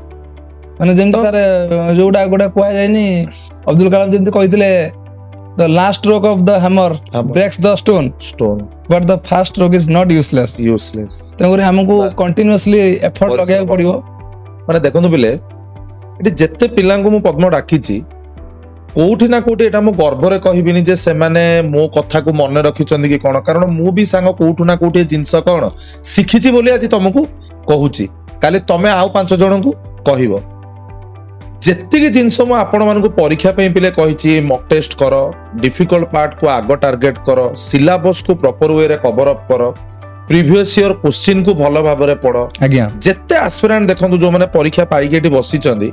ମାନେ ଯେମିତି ସାର୍ ଯୋଉଟା ଗୋଟେ କୁହାଯାଇନି, ଅବଦୁଲ କାଲାମ ଯେମିତି କହିଥିଲେ, the last stroke of the hammer breaks the stone, but the first stroke is not useless. ତେଣୁକରି ଆମକୁ କଣ୍ଟିନ୍ୟୁଅସଲି ଏଫର୍ଟ ଲଗେଇବାକୁ ପଡିବ। ମାନେ ଦେଖନ୍ତୁ ପିଲେ, ଏଠି ଯେତେ ପିଲାଙ୍କୁ ମୁଁ ପଦ୍ମ ଡାକିଛି, କୋଉଠି ନା କୋଉଠି ଏଟା ମୁଁ ଗର୍ବରେ କହିବିନି ଯେ ସେମାନେ ମୋ କଥାକୁ ମନେ ରଖିଛନ୍ତି କି କଣ, କାରଣ ମୁଁ ବି ସାଙ୍ଗ କୋଉଠୁ ନା କୋଉଠି ଜିନିଷ କଣ ଶିଖିଛି ବୋଲି ଆଜି ତମକୁ କହୁଛି। କାଲି ତମେ ଆଉ 5 ଜଣଙ୍କୁ କହିବ। ଯେତିକି ଜିନିଷ ମୁଁ ଆପଣ ମାନଙ୍କୁ ପରୀକ୍ଷା ପାଇଁ ପିଲେ କହିଛି, ମକ୍ ଟେଷ୍ଟ କର, ଡିଫିକଲ୍ଟ ପାର୍ଟ କୁ ଆଗ ଟାର୍ଗେଟ କର, ସିଲାବସ କୁ ପ୍ରପର ୱେରେ କଭର ଅପ୍ କର, ପ୍ରିଭିୟସ୍ ଇୟର କ୍ୱେଶ୍ଚିନ୍ କୁ ଭଲ ଭାବରେ ପଢ। ଆଜ୍ଞା, ଯେତେ ଆସ୍ପିରାଣ୍ଟ ଦେଖନ୍ତୁ ଯୋଉମାନେ ପରୀକ୍ଷା ପାଇକି ଏଠି ବସିଛନ୍ତି,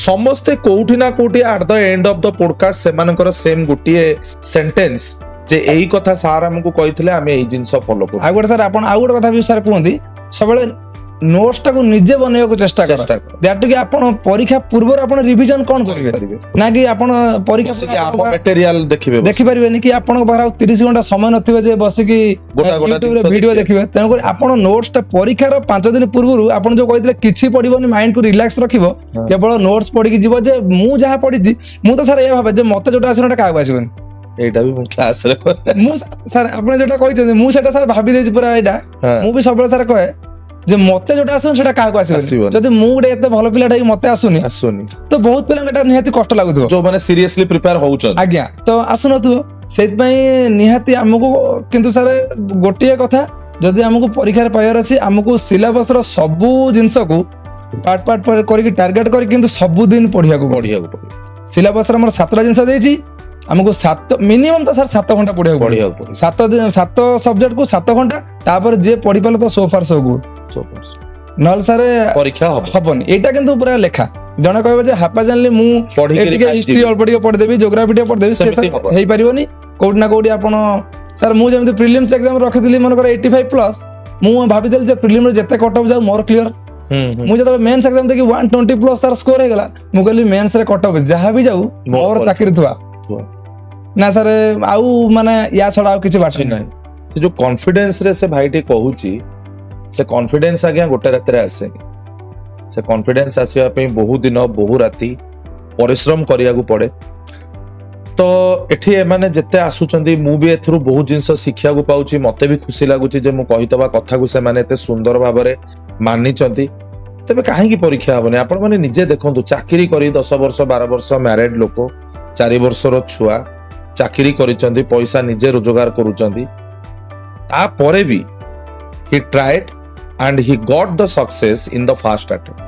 ସମସ୍ତେ କୋଉଠି ନା କୋଉଠି at the end of the podcast ସେମାନଙ୍କର ସେମ୍ ଗୋଟିଏ ସେଣ୍ଟେନ୍ସ, ଯେ ଏଇ କଥା ସାର୍ ଆମକୁ କହିଥିଲେ, ଆମେ ଏଇ ଜିନିଷ ଫଲୋ କରୁ। ଆଉ ଗୋଟେ ସାର୍ ଆପଣ ଆଉ ଗୋଟେ କଥା ବି ସାର୍ କୁହନ୍ତି, ସବୁବେଳେ ନୋଟ୍ସ ଟାକୁ ନିଜେ ବନେଇବାକୁ ଚେଷ୍ଟା କର। ଦ୍ୟାଟ କି ଆପଣ ପରୀକ୍ଷା ପୂର୍ବରୁ ଆପଣ ରିଭିଜନ କଣ କରିବେ, ନା କି ଆପଣ ପରୀକ୍ଷା ମେଟେରିଆଲ ଦେଖିପାରିବେନି, କି ଆପଣଙ୍କ ପାଖରେ ଆଉ 30 ଘଣ୍ଟା ସମୟ ନଥିବେ ଯେ ବସିକି ୟୁଟ୍ୟୁବରେ ଭିଡିଓ ଦେଖିବେ। ତେଣୁକରି ଆପଣ ନୋଟ୍ସ ଟା ପରୀକ୍ଷାର 5 ଦିନ ପୂର୍ବରୁ ଆପଣ ଯୋଉ କହିଥିଲେ କିଛି ପଢିବନି, ମାଇଣ୍ଡ କୁ ରିଲାକ୍ସ ରଖିବ, କେବଳ ନୋଟ୍ସ ପଢିକି ଯିବ। ଯେ ମୁଁ ଯାହା ପଢିଛି, ମୁଁ ତ ସାର୍ ଏଇଆ ଭାବେ ଯେ ମତେ ଯୋଉଟା ଆସିବ ସେଟା କାହାକୁ ଆସିବନି। ଏଇଟା ବି ମୁଁ କ୍ଲାସରେ ମୁଁ ସାର୍ ଆପଣ ଯୋଉଟା କହିଛନ୍ତି, ମୁଁ ସେଟା ସାର୍ ଭାବି ଦେଇଛି ପୁରା। ଏଇଟା ମୁଁ ବି ସବୁବେଳେ ସାର୍ କହେ ଯେ ମତେ ଯୋଉଟା ଆସୁନି ସେଟା କାହାକୁ ଆସିବନି ଆସିବନି। ଯଦି ମୁଁ ଗୋଟେ ଏତେ ଭଲ ପିଲାଟା ହେଇକି ମତେ ଆସୁନି ଆସୁନି ତ ବହୁତ ପିଲାଙ୍କୁ ଏଟା ନିହାତି କଷ୍ଟ ଲାଗୁଥିବ ଯୋଉମାନେ ସିରିୟସଲି ପ୍ରିପେୟାର ହଉଛନ୍ତି ଆଜ୍ଞା ତ ଆସୁନଥିବ ସେଇଥିପାଇଁ ନିହାତି ଆମକୁ କିନ୍ତୁ ସାର୍ ଗୋଟିଏ କଥା ଯଦି ଆମକୁ ପରୀକ୍ଷାରେ ପାଇବାର ଅଛି ଆମକୁ ସିଲାବସର ସବୁ ଜିନିଷକୁ ପାର୍ଟ ପାର୍ଟ କରିକି ଟାର୍ଗେଟ କରି କିନ୍ତୁ ସବୁଦିନ ପଢିବାକୁ ପଡିବ ପଢିବାକୁ ପଡିବ ସିଲାବସରେ ଆମର 7ଟା ଜିନିଷ ଦେଇଛି ଆମକୁ ମିନିମମ୍ ତ ସାର୍ 7 ଘଣ୍ଟା ପଢିବାକୁ ପଡିବ ପଢିବାକୁ ପଡିବ 7 ସବଜେକ୍ଟକୁ 7 ଘଣ୍ଟା ତାପରେ ଯିଏ ପଢିପାରିଲେ ତ ସୋଫାର ସୋ ଗୁଡ୍ ନହେଲେ ସାର୍ ପରୀକ୍ଷା ହବ ହବନି ଏଇଟା କିନ୍ତୁ ପୁରା ଲେଖା ଜଣେ କହିବ ଯେ ହାପା ଜାଣିଲି ମୁଁ ପଢିକିରି ଟିକେ ଖାଇଯିବି। ହିଷ୍ଟ୍ରି ଅଳ୍ପ ଟିକେ ପଢିଦେବି ଜୋଗ୍ରାଫି ଟିକେ ପଢିଦେବି ସେ ସେମିତି ସାର୍ ହବ। ହେଇପାରିବନି କୋଉଠି ନା କୋଉଠି ଆପଣ ସାର୍ ମୁଁ ଯେମିତି ପ୍ରିଲିମ୍ସ ଏକ୍ସାମ ରଖିଥିଲି ମନେକର 85+ ମୁଁ ଭାବିଥିଲି ଯେ ପ୍ରିଲିମ୍ରେ ଯେତେ କଟଅଫ୍ ଯାଉ ମୋର କ୍ଲିୟର ମୁଁ ଯେତେବେଳେ ମେନ୍ସ ଏକ୍ସାମ ଦେଖି 120+ ସାର୍ ସ୍କୋର ହେଇଗଲା ମୁଁ କହିଲି ମେନ୍ସରେ କଟଅଫ୍ ଯାହା ବି ଯାଉ ମୋର ଚାକିରି ଥୁଆ ନା ସାର୍ ଆଉ ମାନେ ୟା ଛଡା ଆଉ କିଛି ବାଟ କିଛି ନାହିଁ ନାହିଁ ସେ ଯୋଉ କନଫିଡେନ୍ସ ରେ ସେ ଭାଇଟି କହୁଛି ସେ କନଫିଡେନ୍ସ ଆଜ୍ଞା ଗୋଟେ ରାତିରେ ଆସେନି ସେ କନଫିଡେନ୍ସ ଆସିବା ପାଇଁ ବହୁ ଦିନ ବହୁ ରାତି ପରିଶ୍ରମ କରିବାକୁ ପଡେ ତ ଏଠି ଏମାନେ ଯେତେ ଆସୁଛନ୍ତି ମୁଁ ବି ଏଥିରୁ ବହୁତ ଜିନିଷ ଶିଖିବାକୁ ପାଉଛି ମତେ ବି ଖୁସି ଲାଗୁଛି ଯେ ମୁଁ କହିଥିବା କଥାକୁ ସେମାନେ ଏତେ ସୁନ୍ଦର ଭାବରେ ମାନିଛନ୍ତି ତେବେ କାହିଁକି ପରୀକ୍ଷା ହବନି ଆପଣ ମାନେ ନିଜେ ଦେଖନ୍ତୁ ଚାକିରି କରି 10 ବର୍ଷ 12 ବର୍ଷ ମ୍ୟାରେଡ୍ ଲୋକ 4 ବର୍ଷର ଛୁଆ ଚାକିରି କରିଛନ୍ତି ପଇସା ନିଜେ ରୋଜଗାର କରୁଛନ୍ତି ତାପରେ ବି he tried and he got the success in the first attempt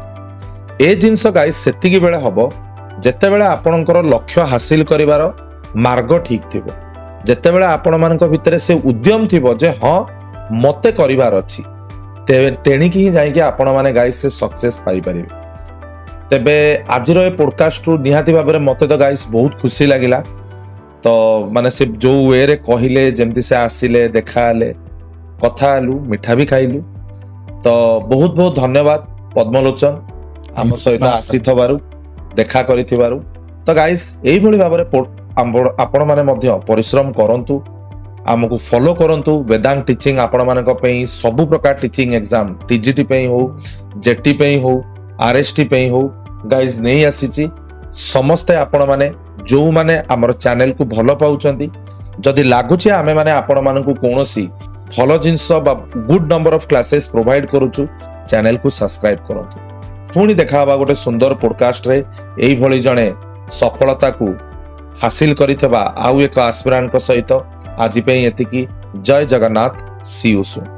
ଏ ଜିନିଷ ଗାଇସ୍ ସେତିକି ବେଳେ ହବ ଯେତେବେଳେ ଆପଣଙ୍କର ଲକ୍ଷ୍ୟ ହାସିଲ କରିବାର ମାର୍ଗ ଠିକ ଥିବ ଯେତେବେଳେ ଆପଣମାନଙ୍କ ଭିତରେ ସେ ଉଦ୍ୟମ ଥିବ ଯେ ହଁ ମତେ କରିବାର ଅଛି ତେଣିକି ହିଁ ଯାଇକି ଆପଣମାନେ ଗାଇସ୍ ସେ ସକ୍ସେସ୍ ପାଇପାରିବେ ତେବେ ଆଜିର ଏ ପୋଡକାଷ୍ଟରୁ ନିହାତି ଭାବରେ ମତେ ତ ଗାଇସ୍ ବହୁତ ଖୁସି ଲାଗିଲା ତ ମାନେ ସେ ଯୋଉ ୱେରେ କହିଲେ ଯେମିତି ସେ ଆସିଲେ ଦେଖା ହେଲେ କଥା ହେଲୁ ମିଠା ବି ଖାଇଲୁ ତ ବହୁତ ବହୁତ ଧନ୍ୟବାଦ ପଦ୍ମଲୋଚନ ଆମ ସହିତ ନମସ୍କାର। ଆସିଥିବାରୁ ଦେଖା କରିଥିବାରୁ ତ ଗାଇସ୍ ଏଇଭଳି ଭାବରେ ଆପଣ ମାନେ ମଧ୍ୟ ପରିଶ୍ରମ କରନ୍ତୁ ଆମକୁ ଫଲୋ କରନ୍ତୁ ବେଦାନ୍ତ ଟିଚିଂ ଆପଣମାନଙ୍କ ପାଇଁ ସବୁ ପ୍ରକାର ଟିଚିଂ ଏକ୍ସାମ ଟିଜିଟି ପାଇଁ ହଉ ଜେଟି ପାଇଁ ହଉ ଆରଏସଟି ପାଇଁ ହଉ ଗାଇସ୍ ନେଇ ଆସିଛି ସମସ୍ତେ ଆପଣମାନେ ଯୋଉମାନେ ଆମର ଚ୍ୟାନେଲକୁ ଭଲ ପାଉଛନ୍ତି ଯଦି ଲାଗୁଛି ଆମେ ମାନେ ଆପଣମାନଙ୍କୁ କୌଣସି ଭଲ ଜିନିଷ ବା ଗୁଡ୍ ନମ୍ବର ଅଫ୍ କ୍ଲାसेସ୍ ପ୍ରୋଭାଇଡ କରୁଛୁ ଚ୍ୟାନେଲକୁ ସବସ୍କ୍ରାଇବ କରନ୍ତୁ ପୁଣି ଦେଖା ହବା ଗୋଟେ ସୁନ୍ଦର ପୋଡକାଷ୍ଟରେ ଏଇଭଳି ଜଣେ ସଫଳତାକୁ ହାସିଲ କରିଥିବା ଆଉ ଏକ ଆସ୍ପିରାଣ୍ଟଙ୍କ ସହିତ ଆଜି ପାଇଁ ଏତିକି ଜୟ ଜଗନ୍ନାଥ ସି ୟୁ ସୁନ୍